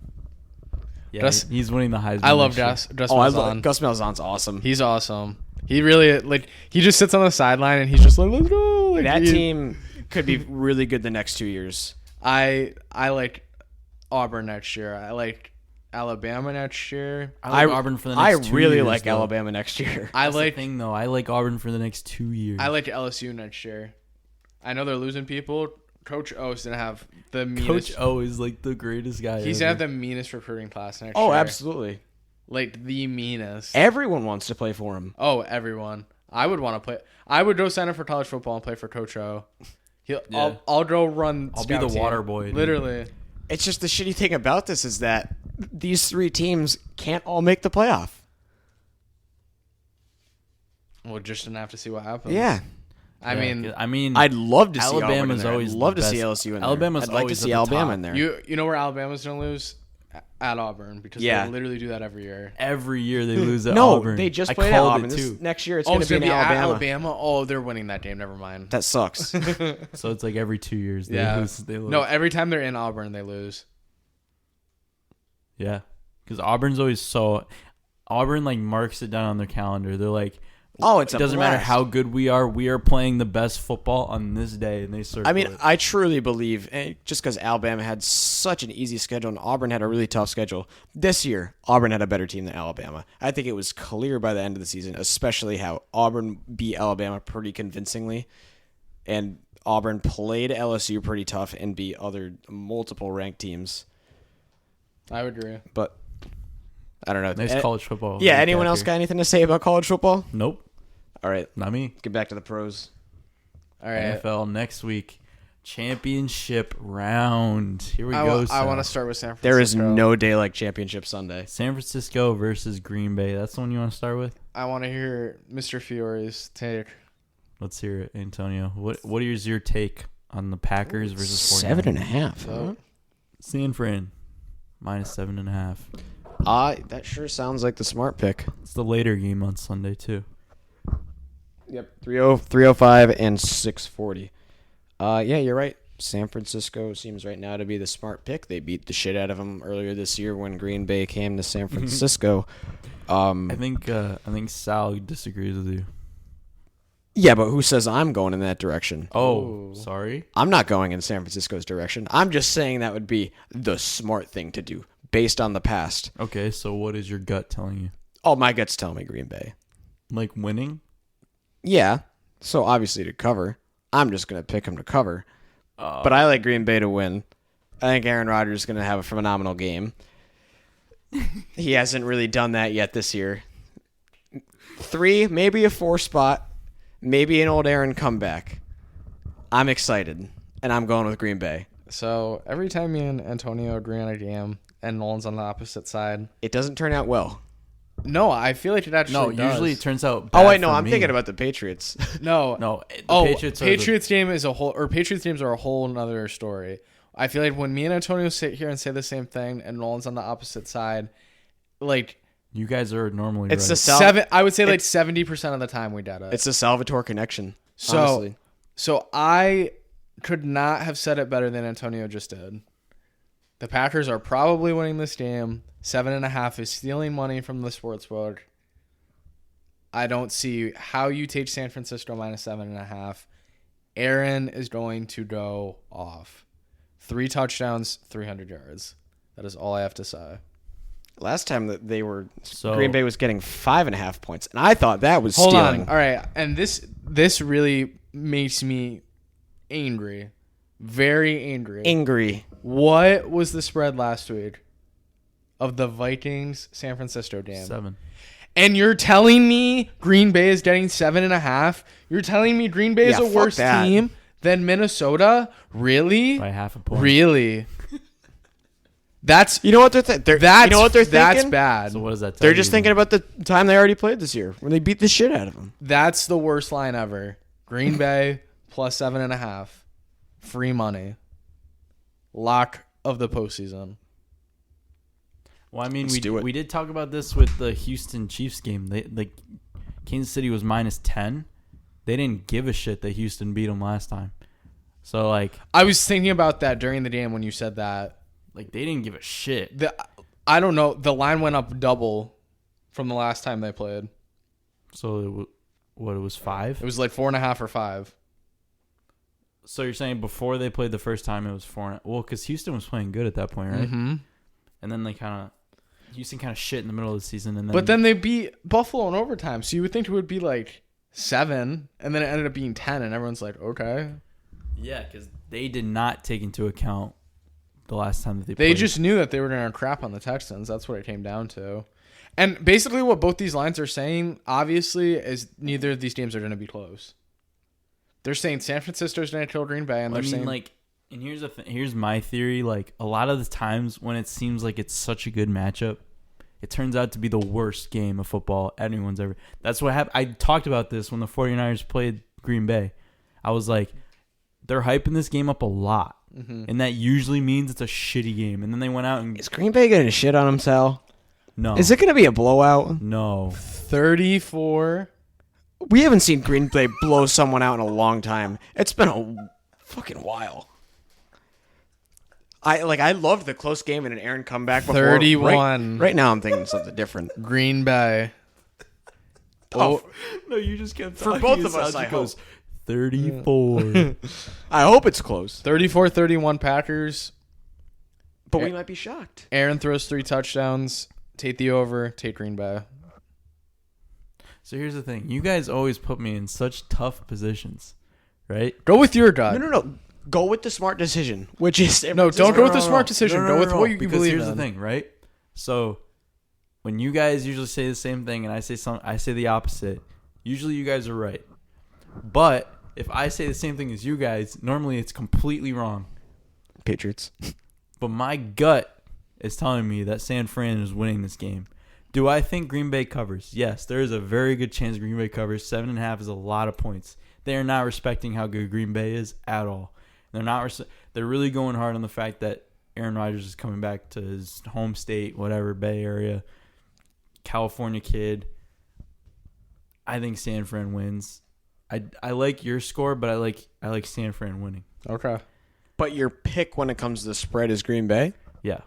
Yeah, Gus- he's winning the Heisman. I love next year. Gus Oh, I Malzahn. love Gus Malzahn's awesome. He's awesome. He really he just sits on the sideline and he's just like, let's go. Like, That team could be really good the next 2 years. I like Auburn next year. I like Alabama next year. I like Auburn for the next 2 really years, like though. Alabama next year. I That's the like thing, though. I like Auburn for the next 2 years. I like LSU next year. I know they're losing people. Coach O's gonna have the meanest. Coach O is like the greatest guy. He's ever. gonna have the meanest recruiting class next Oh, year. absolutely. Like the meanest. Everyone wants to play for him. Oh, everyone. I would want to play. I would go sign up for college football and play for Coach O. Yeah. I'll go run. I'll be scout the team. water boy, dude. Literally. It's just the shitty thing about this is that these 3 teams can't all make the playoff. We'll just gonna have to see what happens. Yeah. I Yeah, mean, I'd love to see Auburn in Alabama's there. always I'd love the to see best. LSU in Alabama's there. I'd like to always see at the Alabama top. in there. you know where Alabama's gonna lose? At Auburn, because Yeah. they literally do that every year. Every year they lose at no, Auburn. they just I played at called Auburn. it, This, too. next year it's Oh, going it's to be gonna in be at Alabama. Alabama. Oh, they're winning that game. Never mind. That sucks. So it's like every 2 years they Yeah. lose. They lose. No, every time they're in Auburn, they lose. Yeah. Because Auburn's always so... Auburn, like, marks it down on their calendar. They're like... Oh, it's it a doesn't matter blast. how good we are playing the best football on this day, and they circle I mean, it. I truly believe, just because Alabama had such an easy schedule and Auburn had a really tough schedule, this year, Auburn had a better team than Alabama. I think it was clear by the end of the season, especially how Auburn beat Alabama pretty convincingly. And Auburn played LSU pretty tough and beat other multiple ranked teams. I would agree. But I don't know. Nice college football. Yeah, recap anyone else here. got anything to say about college football? Nope. All right, Not me. get back to the pros. All right. NFL next week. Championship round. Here we I go. want Sal. to start with San Francisco. There is no day like Championship Sunday. San Francisco versus Green Bay. That's the one you want to start with? I want to hear Mr. Fiore's take. Let's hear it, Antonio. What is your take on the Packers versus 49ers? 7.5. So, San Fran. Minus 7.5. That sure sounds like the smart pick. It's the later game on Sunday, too. Yep, 305 and 640. Yeah, you're right. San Francisco seems right now to be the smart pick. They beat the shit out of them earlier this year when Green Bay came to San Francisco. I think Sal disagrees with you. Yeah, but who says I'm going in that direction? Oh, sorry. I'm not going in San Francisco's direction. I'm just saying that would be the smart thing to do based on the past. Okay, so what is your gut telling you? Oh, my gut's telling me Green Bay. Like winning? Yeah. So obviously to cover. I'm just going to pick him to cover. But I like Green Bay to win. I think Aaron Rodgers is going to have a phenomenal game. He hasn't really done that yet this year. 3, maybe a 4 spot. Maybe an old Aaron comeback. I'm excited, and I'm going with Green Bay. So every time me and Antonio agree on a game and Nolan's on the opposite side, It doesn't turn out well. no, I feel like it actually No, does. usually it turns out Oh, bad wait, no, for I'm me. thinking about the Patriots. No. No, the Patriots Patriots game is a whole, or Patriots games are a whole nother story. I feel like when me and Antonio sit here and say the same thing and Nolan's on the opposite side, like you guys are normally It's right. the I would say like 70% of the time we did it. It's a Salvatore connection, So, honestly. so I could not have said it better than Antonio just did. The Packers are probably winning this game. 7.5 is stealing money from the sportsbook. I don't see how you take San Francisco minus 7.5. Aaron is going to go off. 3 touchdowns, 300 yards. That is all I have to say. Last time that they were, So- Green Bay was getting 5.5 points, and I thought that was Hold stealing. on. All right. And this really makes me angry. Very angry. Angry. What was the spread last week of the Vikings San Francisco game? 7. And you're telling me Green Bay is getting 7.5? You're telling me Green Bay is Yeah, a fuck worse that. team than Minnesota? Really? By half a point. Really? That's You know what they're thinking? that's You know what they're that's thinking? bad. So what does that tell They're you just then? thinking about the time they already played this year when they beat the shit out of them. That's the worst line ever. Green Bay plus 7.5. Free money. Lock of the postseason. Well, I mean, Let's do it. we did talk about this with the Houston Chiefs game. They like Kansas City was minus 10. They didn't give a shit that Houston beat them last time. So like I was thinking about that during the game when you said that. they didn't give a shit. I don't know. The line went up double from the last time they played. So it was 5. It was like 4.5 or 5. So you're saying before they played the first time it was 4? Well, because Houston was playing good at that point, right? Mm-hmm. And then Houston kind of shit in the middle of the season, and then But then they beat Buffalo in overtime, so you would think it would be like 7, and then it ended up being 10, and everyone's like, okay. yeah, because they did not take into account the last time that they They played. just knew that they were going to crap on the Texans. That's what it came down to. And basically what both these lines are saying, obviously, is neither of these games are going to be close. They're saying San Francisco's going to kill Green Bay, and I they're mean, saying... and here's my theory. Like, a lot of the times when it seems like it's such a good matchup, it turns out to be the worst game of football anyone's ever. That's what happened. I talked about this when the 49ers played Green Bay. I was like, they're hyping this game up a lot. Mm-hmm. And that usually means it's a shitty game. And then they went out and... Is Green Bay going to shit on him, Sal? No. Is it going to be a blowout? No. 34... We haven't seen Green Bay blow someone out in a long time. It's been a fucking while. I loved the close game and an Aaron comeback before. 31. Right now I'm thinking something different. Green Bay. Oh, No, you just kept For talking. both of us, I hope. 34. I hope it's close. 34-31 Packers. But we might be shocked. Aaron throws 3 touchdowns. Take the over. Take Green Bay. So here's the thing. You guys always put me in such tough positions, right? Go with your gut. No. Go with the smart decision, which is... No, don't go with the smart decision. Go with what you because believe here's in. the thing, right? So when you guys usually say the same thing and I say the opposite, usually you guys are right. But if I say the same thing as you guys, normally it's completely wrong. Patriots. But my gut is telling me that San Fran is winning this game. Do I think Green Bay covers? Yes, there is a very good chance Green Bay covers. 7.5 is a lot of points. They are not respecting how good Green Bay is at all. They're really going hard on the fact that Aaron Rodgers is coming back to his home state, whatever, Bay Area, California kid. I think San Fran wins. I like your score, but I like San Fran winning. Okay. But your pick when it comes to the spread is Green Bay? Yeah.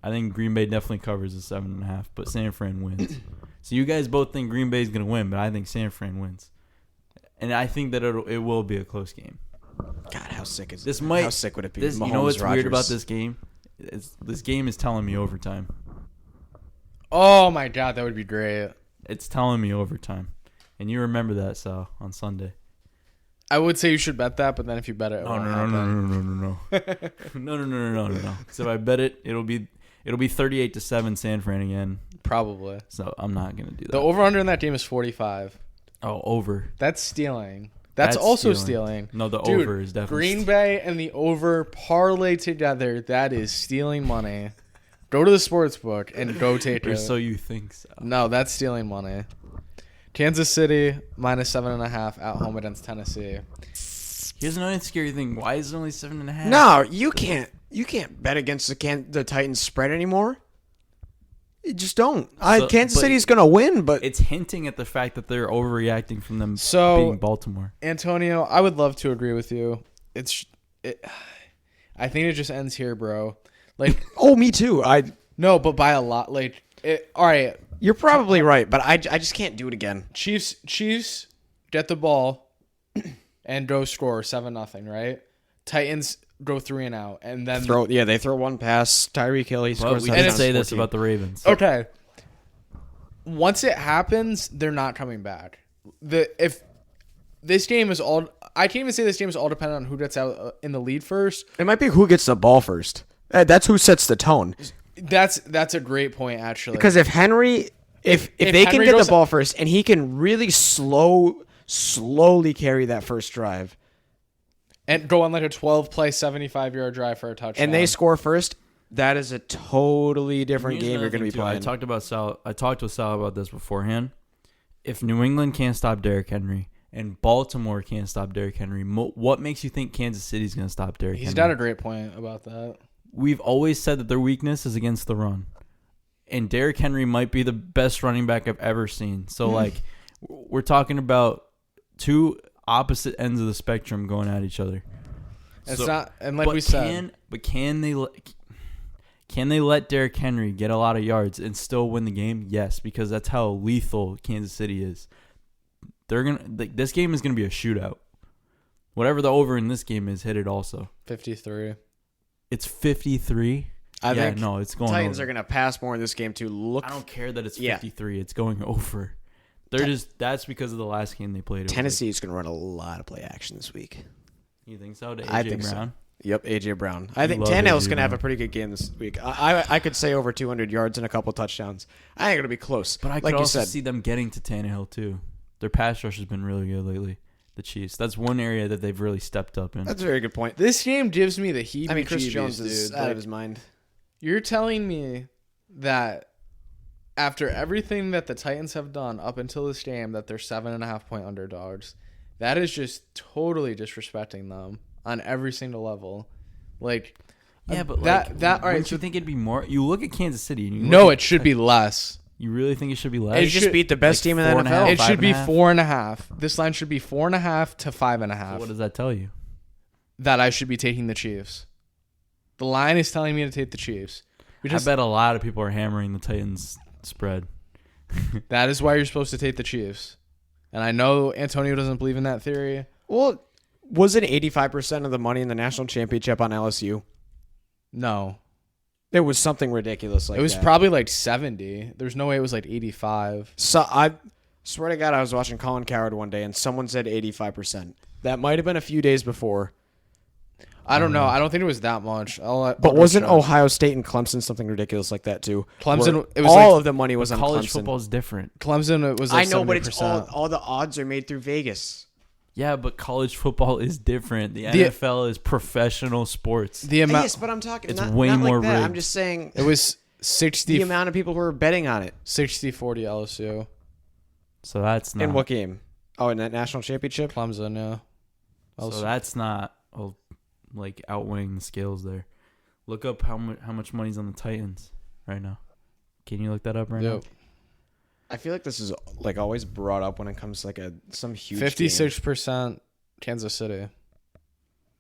I think Green Bay definitely covers the 7.5, but San Fran wins. So you guys both think Green Bay is going to win, but I think San Fran wins. And I think that it will be a close game. God, how sick is This it? might. How sick would it be? You know what's Mahomes, weird about Rodgers. this game? This game is telling me overtime. Oh my God, that would be great. It's telling me overtime. And you remember that, Sal, on Sunday. I would say you should bet that, but then if you bet it, No. No. Because if I bet it, it'll be 38-7 San Fran again. Probably. So I'm not gonna do that. The over/under in that game is 45. Oh, over. That's stealing. That's also stealing. No, the Dude, over is definitely Green Bay and the over parlay together. That is stealing money. Go to the sports book and go take Or it. so you think so. No, that's stealing money. Kansas City -7.5 at home against Tennessee. Here's another scary thing. Why is it only 7.5? No, you can't. You can't bet against the Titans spread anymore. You just don't. Kansas City's gonna win, but It's hinting at the fact that they're overreacting from them So- being Baltimore. Antonio, I would love to agree with you. I think it just ends here, bro. Like, oh, me too. no, but by a lot. Like, all right. You're probably right, but I just can't do it again. Chiefs get the ball and go score 7-0, right? Titans go 3 and out, and then They throw one pass. Tyreek Hill, he Well, scores. we a didn't touchdown, say this 14. about the Ravens. okay. Once it happens, they're not coming back. If this game is all, I can't even say this game is all dependent on who gets out in the lead first. It might be who gets the ball first. That's who sets the tone. That's a great point, actually. Because if Henry, if they can Henry get goes- the ball first, and he can really slowly carry that first drive, and go on like a 12-play, 75-yard drive for a touchdown, and they score first, that is a totally different Here's game you're another going to be thing, too. playing. I talked with Sal about this beforehand. If New England can't stop Derrick Henry and Baltimore can't stop Derrick Henry, what makes you think Kansas City's going to stop Derrick Henry? He's got a great point about that. We've always said that their weakness is against the run. And Derrick Henry might be the best running back I've ever seen. So, we're talking about two opposite ends of the spectrum going at each other. It's So- not, and like but we said, can they let Derrick Henry get a lot of yards and still win the game? Yes, because that's how lethal Kansas City is. This game is gonna be a shootout. Whatever the over in this game is, hit it also. 53. It's 53. I think it's going Titans over. are going to pass more in this game too. I don't care that it's Yeah. 53. It's going over. That's because of the last game they played. It was Tennessee is going to run a lot of play action this week. you think so? To AJ I think Brown? so. Yep, AJ Brown. I think love Tannehill's A.J. going to have a Brown. pretty good game this week. I could say over 200 yards and a couple touchdowns. I think it'll be close. But I could like you also said, see them getting to Tannehill too. Their pass rush has been really good lately. The Chiefs. That's one area that they've really stepped up in. that's a very good point. This game gives me the heebie-jeebies, I mean, Chris Jones is dude. out Like, of his mind. You're telling me that after everything that the Titans have done up until this game, that they're 7.5-point underdogs. That is just totally disrespecting them on every single level. Like, Yeah, but that all right. Wouldn't So you think it'd be more? You look at Kansas City and you no, look it should be less. You really think it should be less? They It just should- beat the best like team in the 4.5. NFL. It should be 5.5? 4.5. This line should be 4.5 to So 5.5. what does that tell you? That I should be taking the Chiefs. The line is telling me to take the Chiefs. I bet a lot of people are hammering the Titans spread. That is why you're supposed to take the Chiefs. And I know Antonio doesn't believe in that theory. Well, was it 85% of the money in the national championship on LSU? No. It was something ridiculous like It was that. probably like 70. There's no way it was like 85. So I swear to God, I was watching Colin Coward one day, and someone said 85%. That might have been a few days before. I don't know. I don't think it was that much. But wasn't Ohio State and Clemson something ridiculous like that too? Clemson, Where it was all like of the money was on College Clemson. football is different. Clemson. It was I like know, but it's 70%. all the odds are made through Vegas. Yeah, but college football is different. The The- NFL is professional sports. The amount. Yes, but I'm talking. It's not, way not more like that. I'm rigged. just saying It was the 60 amount of people who are betting on it. 40 LSU. So that's not. In what game? Oh, in that national championship. Clemson, yeah. So that's not like outweighing the scales there. Look up how much money's on the Titans right now. Can you look that up right now? Yep. I feel like this is like always brought up when it comes to like some huge 56% Kansas City.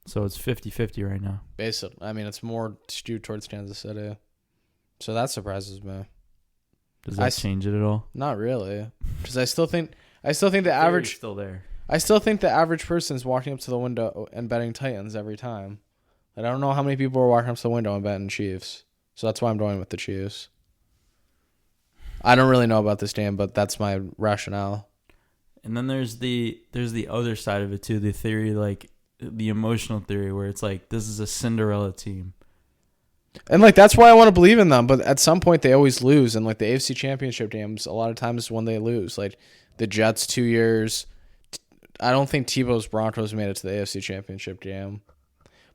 So it's 50-50 right now. Basically, I mean, it's more skewed towards Kansas City. So that surprises me. Does that change it at all? Not really, because I still think the Theory's average. still there. I still think the average person is walking up to the window and betting Titans every time. And I don't know how many people are walking up to the window and betting Chiefs. So that's why I'm going with the Chiefs. I don't really know about this game, but that's my rationale. And then there's the other side of it too, the theory, like the emotional theory, where it's like this is a Cinderella team. And like that's why I want to believe in them, but at some point they always lose. And like the AFC Championship games, a lot of times when they lose, like the Jets 2 years. I don't think Tebow's Broncos made it to the AFC Championship game.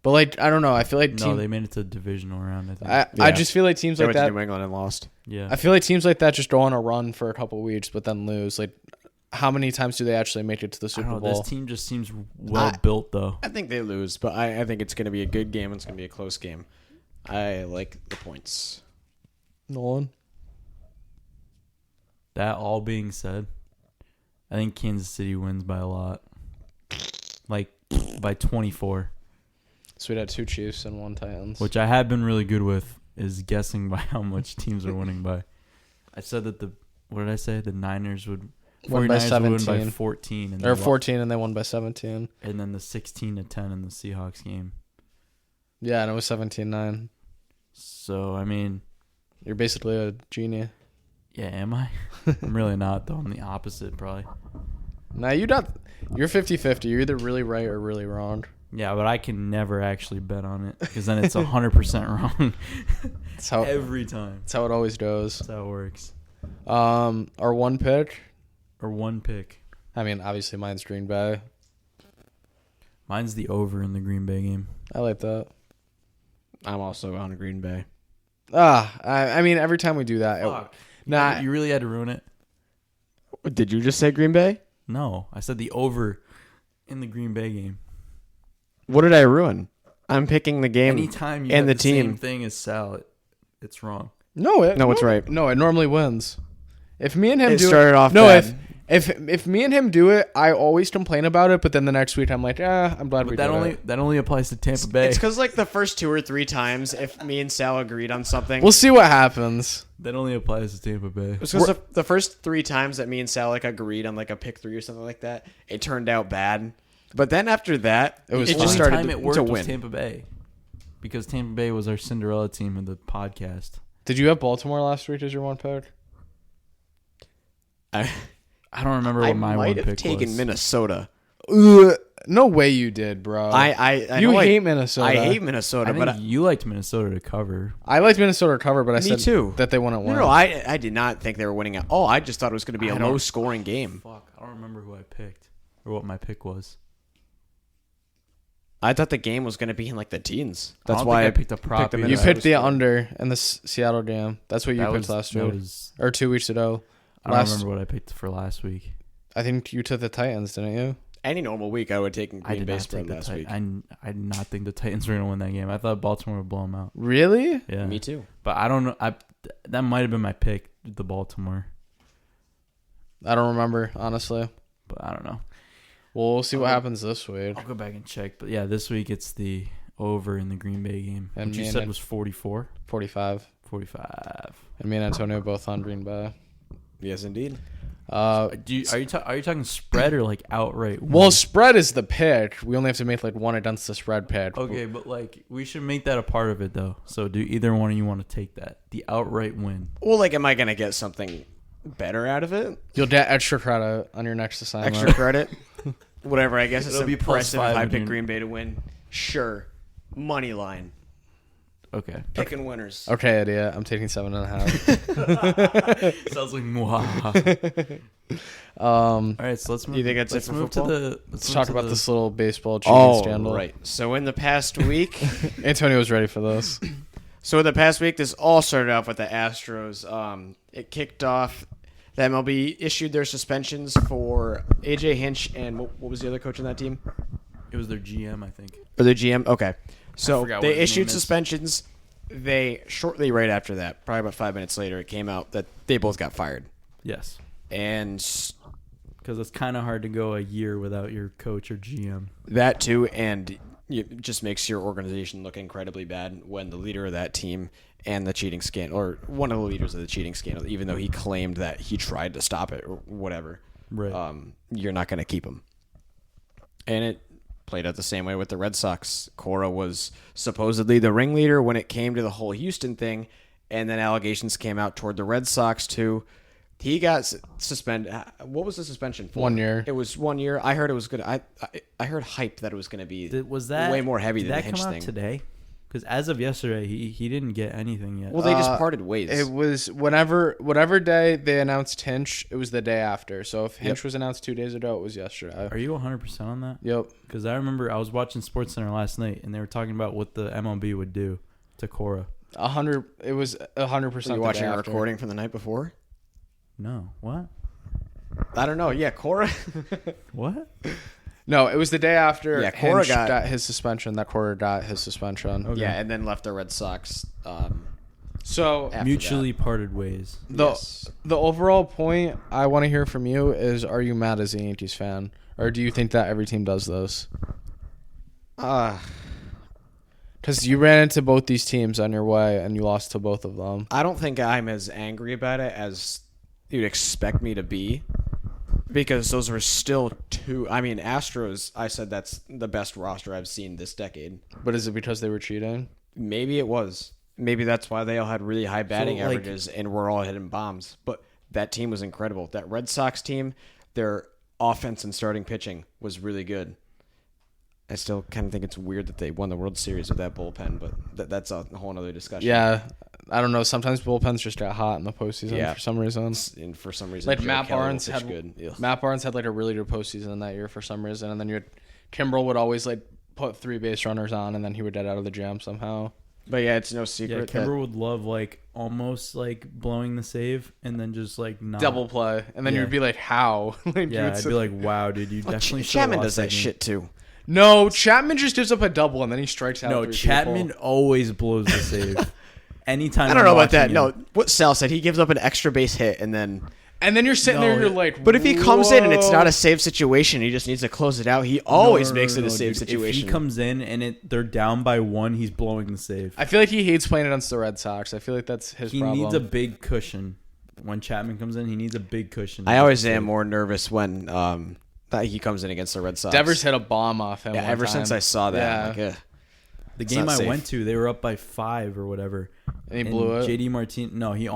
But like I don't know, I feel like they made it to the divisional round. I think. I just feel like teams They like went to that. New England and lost. Yeah, I feel like teams like that just go on a run for a couple of weeks, but then lose. Like, how many times do they actually make it to the I Super don't know, Bowl? this team just seems well built, though. I think they lose, but I think it's going to be a good game. It's going to be a close game. I like the points. Nolan? That all being said, I think Kansas City wins by a lot, like by 24. So we had 2 Chiefs and 1 Titans. Which I have been really good with is guessing by how much teams are winning by. I said that what did I say? The Niners would Won by 49ers would win by 17. 14. Or 14 and they won by 17. And then the 16-10 in the Seahawks game. Yeah, and it was 17-9. So, I mean, You're basically a genius. yeah, am I? I'm really not, though. I'm the opposite, probably. Nah, you're 50-50. You're either really right or really wrong. Yeah, but I can never actually bet on it because then it's 100% wrong That's how every time. That's how it always goes. That's how it works. Our one pick. Or one pick. I mean, obviously mine's Green Bay. Mine's the over in the Green Bay game. I like that. I'm also on Green Bay. I mean, every time we do that, Fuck. nah. You really had to ruin it? Did you just say Green Bay? No, I said the over in the Green Bay game. What did I ruin? I'm picking the game. Anytime you and have the the team. same thing as Sal, it's wrong. No, it's right. No, it normally wins. If me and him It do started off no, bad. if me and him do it, I always complain about it. But then the next week, I'm like, I'm glad we But did it. that only applies to Tampa Bay. It's because like the first 2 or 3 times, if me and Sal agreed on something, We'll see what happens. That only applies to Tampa Bay. it's because the first 3 times that me and Sal like agreed on like a pick 3 or something like that, it turned out bad. But then after that, It was it fine. just The only started time it worked to was win. Tampa Bay, because Tampa Bay was our Cinderella team in the podcast. Did you have Baltimore last week as your one pick? I don't remember what I my might one have pick taken was. Minnesota. No way you did, bro. I you know hate Minnesota. I hate Minnesota, I think but you liked Minnesota to cover. I liked Minnesota to cover, but I Me said too. that they wouldn't win. no, I did not think they were winning at all. I just thought it was going to be a I don't- low scoring game. Fuck, I don't remember who I picked or what my pick was. I thought the game was going to be in like the teens. I That's don't why think I picked a prop the either. You Minnesota picked the score. under in the Seattle game. That's what you That picked was- last that week. was- Or 2 weeks ago. I don't remember what I picked for last week. I think you took the Titans, didn't you? Any normal week, I would have taken I Green did Bay not spread think the last week. I did not think the Titans were going to win that game. I thought Baltimore would blow them out. Really? Yeah, Me too. but I don't know. That might have been my pick, the Baltimore. I don't remember, honestly. But I don't know. Well, we'll see what happens this week. I'll go back and check. But yeah, this week it's the over in the Green Bay game, And which me you and said him- was 44, 45. 45. And me and Antonio both on Green Bay. Yes, indeed. Are you talking spread or like outright? win? Well, spread is the pick. We only have to make like one against the spread pick. Okay, but like we should make that a part of it though. So do either one of you want to take that? The outright win. Well, like, am I going to get something better out of it? You'll get extra credit on your next assignment. Extra credit? Whatever, I guess it's It'll be plus impressive if 5 I in pick your- Green Bay to win. Sure. Money line. Okay. Picking winners. Okay, idiot. I'm taking 7.5. Sounds like mwah. All right, so let's move. You think that's it let's for move football? to the. Let's talk about this little baseball cheating scandal. right. So in the past week, Antonio was ready for this. this all started off with the Astros. It kicked off. The MLB issued their suspensions for AJ Hinch and what was the other coach on that team? It was their GM, I think. Or the GM? Okay. So forgot they what his issued name is. suspensions. They shortly right after that, probably about 5 minutes later, it came out that they both got fired. Yes, And because it's kind of hard to go a year without your coach or GM. that too, and it just makes your organization look incredibly bad when the leader of that team and the cheating scandal, or one of the leaders of the cheating scandal, even though he claimed that he tried to stop it or whatever, Right. you're not going to keep him. And it played out the same way with the Red Sox. Cora was supposedly the ringleader when it came to the whole Houston thing, and then allegations came out toward the Red Sox too. He got suspended. What was the suspension for? 1 year. It was 1 year. I heard it was good. I heard hype that it was going to be Was that way more heavy did than the that Hinch come out thing. today? Because as of yesterday, he didn't get anything yet. Well, they just parted ways. It was whatever day they announced Hinch, it was the day after. So if Hinch was announced 2 days ago, it was yesterday. Are you 100% on that? Yep. Because I remember I was watching SportsCenter last night, and they were talking about what the MLB would do to Cora. 100. It was 100%. Were you watching a recording from the night before? No. What? I don't know. Yeah, Cora. What? No, it was the day after. Yeah, Cora Hinch got his suspension. That Cora got his suspension. Okay. Yeah, and then left the Red Sox. So After Mutually that. parted ways. the overall point I want to hear from you is: are you mad as a Yankees fan, or do you think that every team does this? Because you ran into both these teams on your way and you lost to both of them. I don't think I'm as angry about it as you'd expect me to be, because those were still two. I mean, Astros, I said that's the best roster I've seen this decade. But is it because they were cheating? Maybe it was. Maybe that's why they all had really high batting like- averages and were all hitting bombs. But that team was incredible. That Red Sox team, their offense and starting pitching was really good. I still kind of think it's weird that they won the World Series with that bullpen, but that's a whole other discussion. Yeah. I don't know. Sometimes bullpens just got hot in the postseason for some reason. And for some reason, Like Joe Matt Kelly will Barnes pitch had good. Ugh. Matt Barnes had like a really good postseason that year for some reason, and then you had Kimbrel would always like put 3 base runners on, and then he would get out of the jam somehow. But yeah, it's no Yeah, secret. Kimber would love like almost like blowing the save and then just like not. Double play, and then Yeah. you'd be like, "How?" Like, you Yeah, would I'd say- be like, wow, dude, you definitely should have Chapman lost does that game. shit too. "No, Chapman just gives up a double, and then he strikes out." No, 3 Chapman people. always blows the save. Anytime I don't know I'm about that. watching No, him. what Sal said, he gives up an extra base hit and then. And then you're sitting No, there, you're like, But if he comes in and it's not "Whoa." a save situation, he just needs to close it out. He always No, makes it a no, save dude. situation. If he comes in and they're down by 1, he's blowing the save. I feel like he hates playing against the Red Sox. I feel like that's his He problem. needs a big cushion. When Chapman comes in, he needs a big cushion. I always am more nervous when that he comes in against the Red Sox. Devers hit a bomb off him. Yeah, one ever time. since I saw that, Yeah. I'm like, ugh. The It's game not I safe. went to, they were up by 5 or whatever. And he blew it. JD Martin, no, he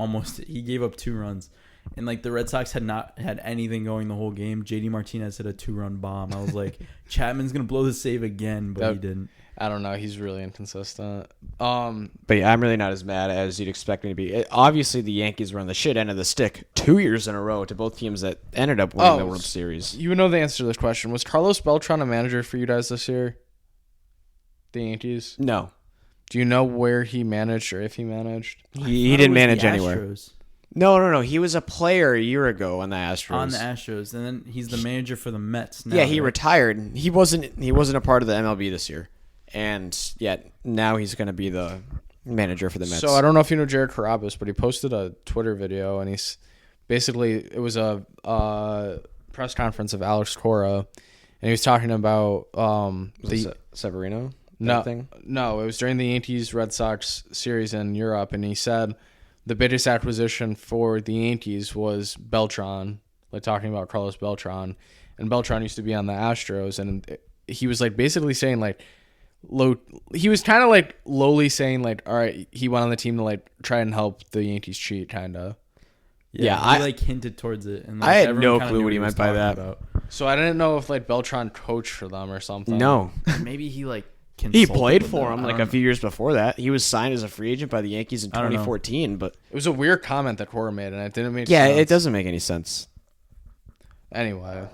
gave up 2 runs. And like the Red Sox had not had anything going the whole game. JD Martinez hit a 2-run bomb. I was like, Chapman's going to blow the save again, but he didn't. I don't know. He's really inconsistent. But yeah, I'm really not as mad as you'd expect me to be. Obviously, the Yankees were on the shit end of the stick 2 years in a row to both teams that ended up winning the World Series. You would know the answer to this question. Was Carlos Beltran a manager for you guys this year? The Yankees? No, Do you know where he managed or if he managed? he didn't manage anywhere. Astros. No. He was a player a year ago on the Astros. On the Astros, and then he's the manager for the Mets now. Yeah, he right? retired. He wasn't a part of the MLB this year, and yet now he's going to be the manager for the Mets. So I don't know if you know Jared Carabas, but he posted a Twitter video, and he's basically it was a press conference of Alex Cora, and he was talking about the Severino. no thing? no it was during the Yankees Red Sox series in Europe, and he said the biggest acquisition for the Yankees was Beltran, like talking about Carlos Beltran, and Beltran used to be on the Astros, and he was like basically saying like. He was kind of like lowly saying like, all right, he went on the team to like try and help the Yankees cheat, kind of. Yeah, Yeah, he like hinted towards it. And like, I had everyone no kinda clue knew what he was meant by talking that. about. So I didn't know if like Beltran coached for them or something. No, Maybe he like he consulted played with for them. him I like don't a few years before that. He was signed as a free agent by the Yankees in I don't know. 2014. But It was a weird comment that Cora made, and it didn't make yeah, sense. it doesn't make any sense. Anyway,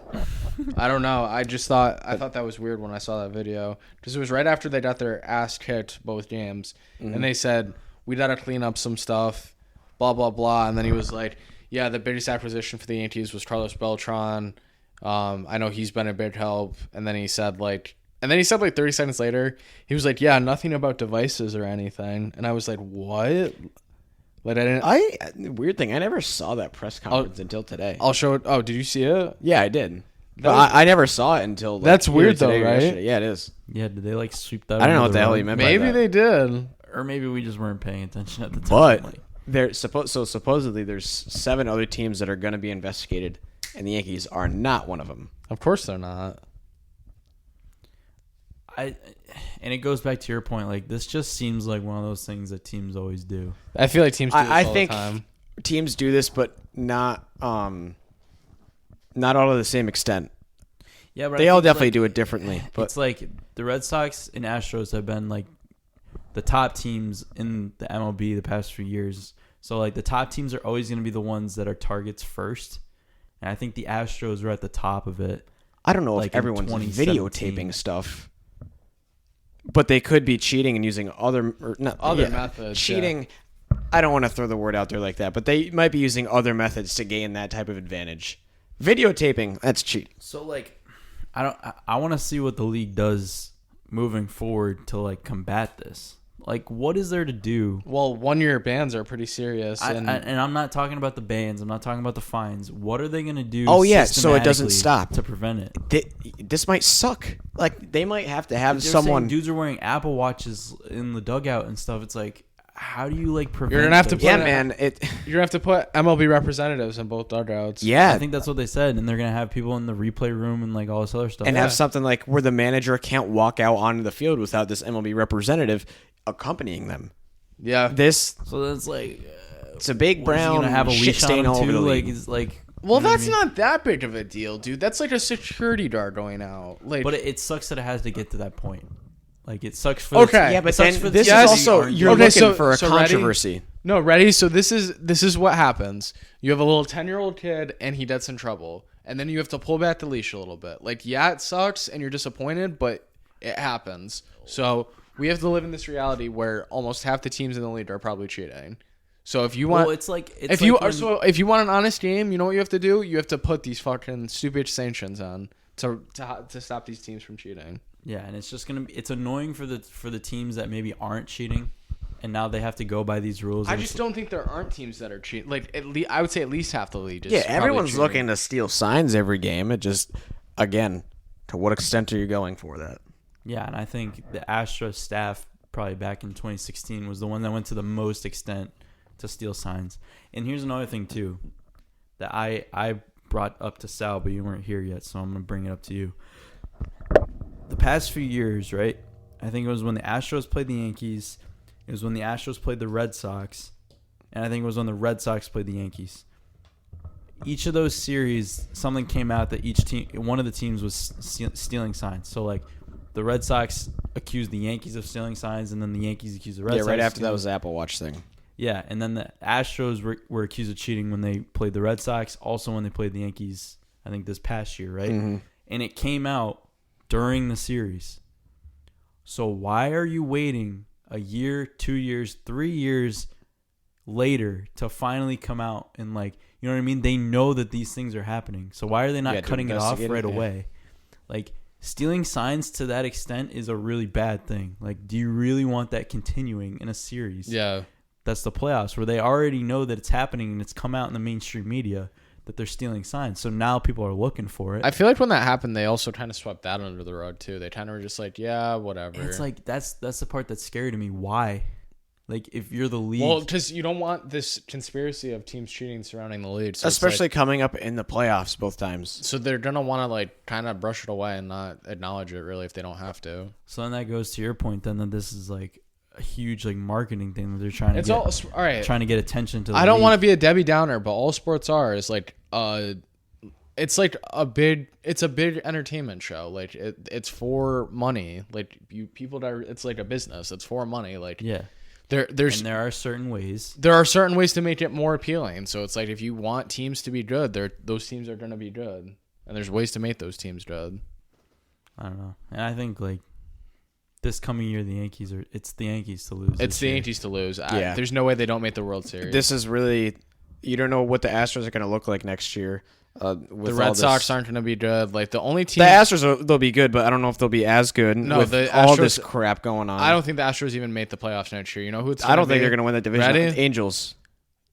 I don't know. I thought that was weird when I saw that video because it was right after they got their ass kicked both games, and they said we got to clean up some stuff, blah blah blah, and then he was like, "Yeah, the biggest acquisition for the Yankees was Carlos Beltran. I know he's been a big help." And then he said like 30 seconds later, he was like, "Yeah, nothing about devices or anything," and I was like, "What?" Like I didn't. Weird thing, I never saw that press conference until today. I'll show it. Oh, did you see it? Yeah, I did. But I never saw it until. Like, That's either weird, though, today or right? yesterday. Yeah, it is. Yeah, did they like sweep that? I don't know under what the hell rug? he meant by Maybe that. they did. Or maybe we just weren't paying attention at the time. But Like, supposedly there's 7 other teams that are going to be investigated, and the Yankees are not one of them. Of course they're not. and it goes back to your point. Like, this just seems like one of those things that teams always do. I feel like teams do this I all think the time. teams do this, but not all to the same extent. Yeah, but They all definitely do it differently. But it's like the Red Sox and Astros have been like the top teams in the MLB the past few years. So like the top teams are always going to be the ones that are targets first. And I think the Astros are at the top of it. I don't know like if in everyone's 2017. videotaping stuff. But they could be cheating and using other methods. Cheating. Yeah. I don't want to throw the word out there like that, but they might be using other methods to gain that type of advantage. Videotaping, that's cheating. So like I want to see what the league does moving forward to like combat this. Like, what is there to do? Well, 1-year bans are pretty serious. And I'm not talking about the bans. I'm not talking about the fines. What are they going to do? Oh, yeah, so it doesn't stop. To prevent it. This might suck. Like, they might have to have They're someone. saying dudes are wearing Apple Watches in the dugout and stuff. It's like, how do you like prevent? You're gonna have to this? put Yeah, man. you're gonna have to put MLB representatives in both dugouts. Yeah. I think that's what they said, and they're gonna have people in the replay room and like all this other stuff. And have something like where the manager can't walk out onto the field without this MLB representative accompanying them. Yeah. So that's like, It's a big brown gonna have a shit leash on stain him all over too. the Like, league. it's like. Well, You know what that's I mean? not that big of a deal, dude. That's like a security guard going out. Like, But it sucks that it has to get to that point. Like, it sucks for Okay. Yeah, but it sucks then for the this teams is that also aren't you're doing it. looking for a so ready? controversy. no, ready? So this is what happens. You have a little 10-year-old kid, and he gets in trouble, and then you have to pull back the leash a little bit. Like, yeah, it sucks, and you're disappointed, but it happens. So we have to live in this reality where almost half the teams in the league are probably cheating. So if you want, Well, it's like if you want an honest game, you know what you have to do? You have to put these fucking stupid sanctions on to stop these teams from cheating. Yeah, and it's just it's annoying for the teams that maybe aren't cheating, and now they have to go by these rules. I and just it's- don't think there aren't teams that are cheating. Like I would say at least half the league. Is Yeah, probably everyone's cheating. looking to steal signs every game. It just, again, to what extent are you going for that? Yeah, and I think the Astros staff probably back in 2016 was the one that went to the most extent to steal signs. And here's another thing too that I brought up to Sal, but you weren't here yet, so I'm gonna bring it up to you. The past few years, right? I think it was when the Astros played the Yankees. It was when the Astros played the Red Sox, and I think it was when the Red Sox played the Yankees. Each of those series, something came out that one of the teams was stealing signs. So like, the Red Sox accused the Yankees of stealing signs, and then the Yankees accused the Red Sox. Yeah, right of after that stealing- was the Apple Watch thing. Yeah, and then the Astros were accused of cheating when they played the Red Sox, also when they played the Yankees, I think this past year, right? Mm-hmm. And it came out during the series. So why are you waiting a year, 2 years, 3 years later to finally come out and like, you know what I mean? They know that these things are happening. So why are they not Yeah, to cutting it off investigate right it, yeah. away? Like, stealing signs to that extent is a really bad thing. Like, do you really want that continuing in a series? Yeah. That's the playoffs where they already know that it's happening and it's come out in the mainstream media that they're stealing signs. So now people are looking for it. I feel like when that happened, they also kind of swept that under the rug too. They kind of were just like, yeah, whatever. And it's like that's the part that's scary to me. Why? Like, if you're the league, well, because you don't want this conspiracy of teams cheating surrounding the league, so it's Especially like- coming up in the playoffs both times. so they're gonna want to like kind of brush it away and not acknowledge it really if they don't have to. so then that goes to your point. Then that this is like a huge like marketing thing that they're trying to It's get, all right. trying to get attention to. The I don't league. want to be a Debbie Downer, but all sports are is like it's like it's a big entertainment show. Like it's for money. Like it's like a business. It's for money. Like Yeah, there's and there are certain ways. there are certain ways to make it more appealing. So it's like if you want teams to be good, those teams are going to be good, and there's ways to make those teams good. I don't know, and I think like this coming year, it's the Yankees to lose. It's this the year. Yankees to lose. Yeah. There's no way they don't make the World Series. This is really, you don't know what the Astros are going to look like next year. With the all Red this. Sox aren't going to be good. Like the only team. The Astros, they'll be good, but I don't know if they'll be as good No, with the all Astros- this crap going on. I don't think the Astros even make the playoffs next year. You know who it's? I don't gonna think be? they're going to win the division. Ready? Angels.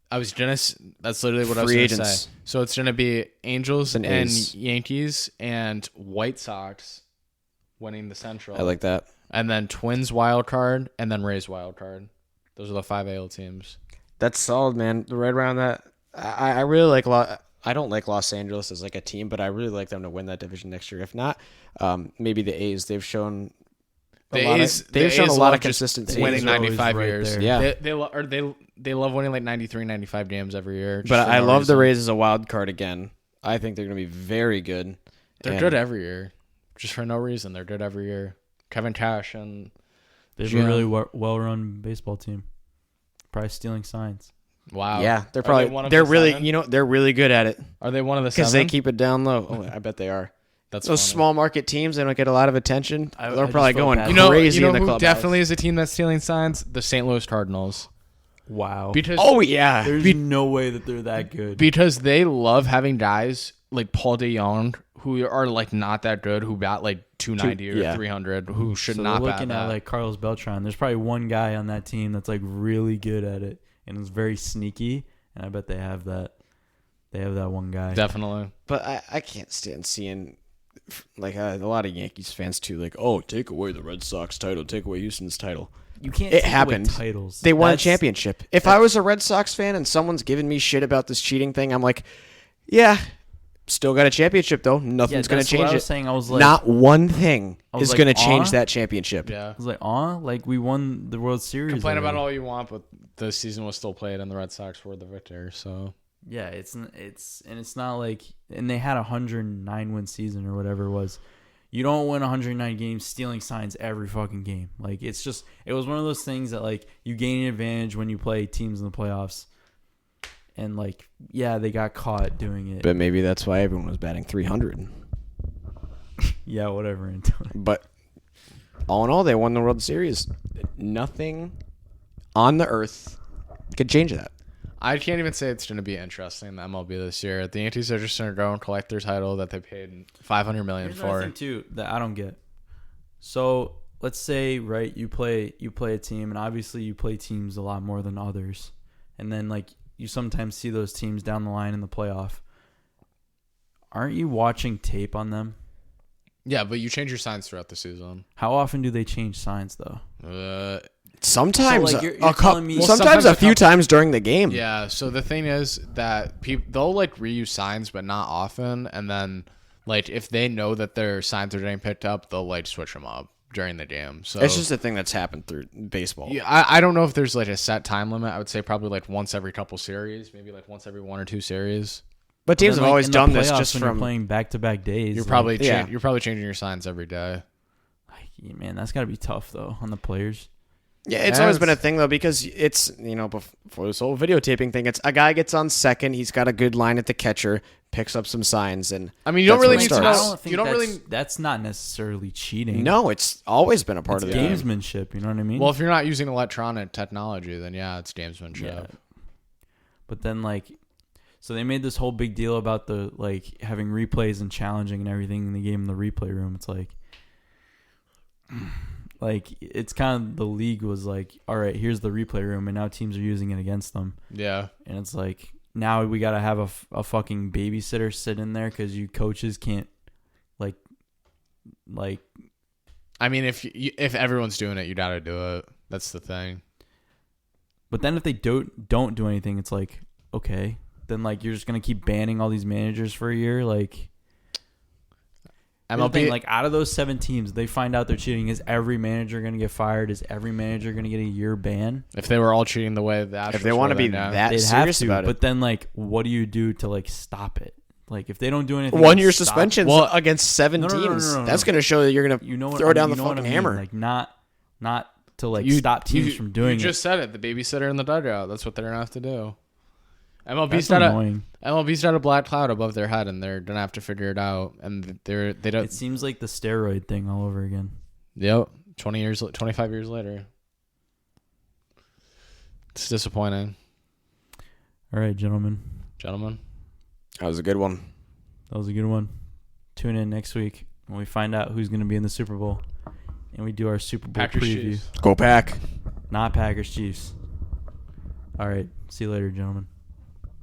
I was gonna. That's literally what I was Free gonna agents. say. So it's gonna be Angels And and A's. Yankees and White Sox winning the Central. I like that. And then Twins wild card and then Rays wild card. Those are the 5 AL teams. That's solid, man. Right around that. I really like I don't like Los Angeles as like a team, but I really like them to win that division next year. If not, maybe the A's. They've shown They've shown a lot of consistency. winning A's are always 95 right years. there. Yeah. They love winning like 93, 95 games every year. But I love the reason. Rays as a wild card again. I think they're going to be very good. They're And good every year, just for no reason. They're good every year. Kevin Cash and They have GM. a really well-run baseball team. Probably stealing signs. wow. Yeah, they're Are they probably one of they're the really seven? they're really good at it Are they one of the because seven? they keep it down low. Oh, I bet they are. That's Those funny. small market teams, they don't get a lot of attention. I They're just probably felt going bad. crazy you know in the who clubhouse. definitely is a team that's stealing signs? The St. Louis Cardinals. Wow. Because Oh yeah, There's no way that they're that good. because they love having guys like Paul DeJong who are like not that good, who bat like 290 or yeah. 300, who should so not they're bat looking that. at like Carlos Beltran. There's probably one guy on that team that's like really good at it and is very sneaky. And I bet they have that. They have that one guy. Definitely. but I can't stand seeing like a lot of Yankees fans too. Like, oh, take away the Red Sox title, take away Houston's title. You can't. It take away happened. Titles. They won a That's- championship. If I was a Red Sox fan and someone's giving me shit about this cheating thing, I'm like, yeah, still got a championship though. Yeah, Nothing's gonna that's what change I was it. saying. I was like, Not one thing I was is like, gonna change aw? that championship. Yeah. I was like, like we won the World Series. Complain about already. all you want, but the season was still played and the Red Sox were the victor. So Yeah, it's not like, and they had a 109 win season or whatever it was. You don't win 109 games stealing signs every fucking game. Like it was one of those things that like you gain an advantage when you play teams in the playoffs. And like, yeah, they got caught doing it. But maybe that's why everyone was batting 300. Yeah, whatever. Antonio. But all in all, they won the World Series. Nothing on the earth could change that. I can't even say it's going to be interesting in the MLB this year. The Yankees are just going to go and collect their title that they paid $500 million Here's another for. thing too that I don't get. So let's say, right, you play a team, and obviously you play teams a lot more than others, and then like you sometimes see those teams down the line in the playoff. Aren't you watching tape on them? Yeah, but you change your signs throughout the season. How often do they change signs though? Sometimes, So, like, you're telling me- Well, sometimes sometimes a a few couple- times during the game. Yeah, so the thing is that they'll like reuse signs, but not often. And then, like, if they know that their signs are getting picked up, they'll like switch them up during the game. So It's just a thing that's happened through baseball. yeah, I don't know if there's like a set time limit. I would say probably like once every couple series, maybe like once every one or two series. But teams Then, have like, always in the done this playoffs just when you're from. playing back-to-back days. You're like- probably Yeah. you're probably changing your signs every day. like, man, that's got to be tough though on the players. Yeah, it's always been a thing though because it's before this whole videotaping thing, it's a guy gets on second, he's got a good line at the catcher, picks up some signs, and I mean, you don't that's really where it need to starts. know. I don't think You don't that's, really. That's not necessarily cheating. No, it's always been a part it's of the game. gamesmanship. You know what I mean? Well, if you're not using electronic technology, then yeah, it's gamesmanship. Yeah. But then like, so they made this whole big deal about the like having replays and challenging and everything in the game in the replay room. It's like it's kind of the league was like, all right, here's the replay room, and now teams are using it against them. Yeah. And it's like now we got to have a fucking babysitter sit in there because you coaches can't like. I mean, if everyone's doing it, you gotta do it. That's the thing. But then if they don't do anything, it's like, okay, then like you're just gonna keep banning all these managers for a year. Like MLB, thing, like out of those 7 teams, they find out they're cheating. Is every manager gonna get fired? Is every manager gonna get a year ban? if they were all cheating the way the Astros If they want to were, be then yeah. that They'd have serious to. about it, But then like, what do you do to like stop it? Like if they don't do anything, 1 year to stop- suspensions Well, against 7 No, no, no, no, teams. no, no, That's no. going to show that you're going to You know what? throw down you the know what fucking I mean? hammer. Like not to like stop teams from doing You it. just said it. The babysitter in the dugout. That's what they're gonna have to do. That's MLB's got annoying. MLB's got a black cloud above their head, and they're gonna have to figure it out. And they don't. It seems like the steroid thing all over again. Yep. 25 years later. It's disappointing, All right, gentlemen, gentlemen. That was a good one. that was a good one. Tune in next week when we find out who's going to be in the Super Bowl, and we do our Super Bowl Packers, preview. Chiefs. Go Pack. Not Packers Chiefs. All right, see you later, gentlemen.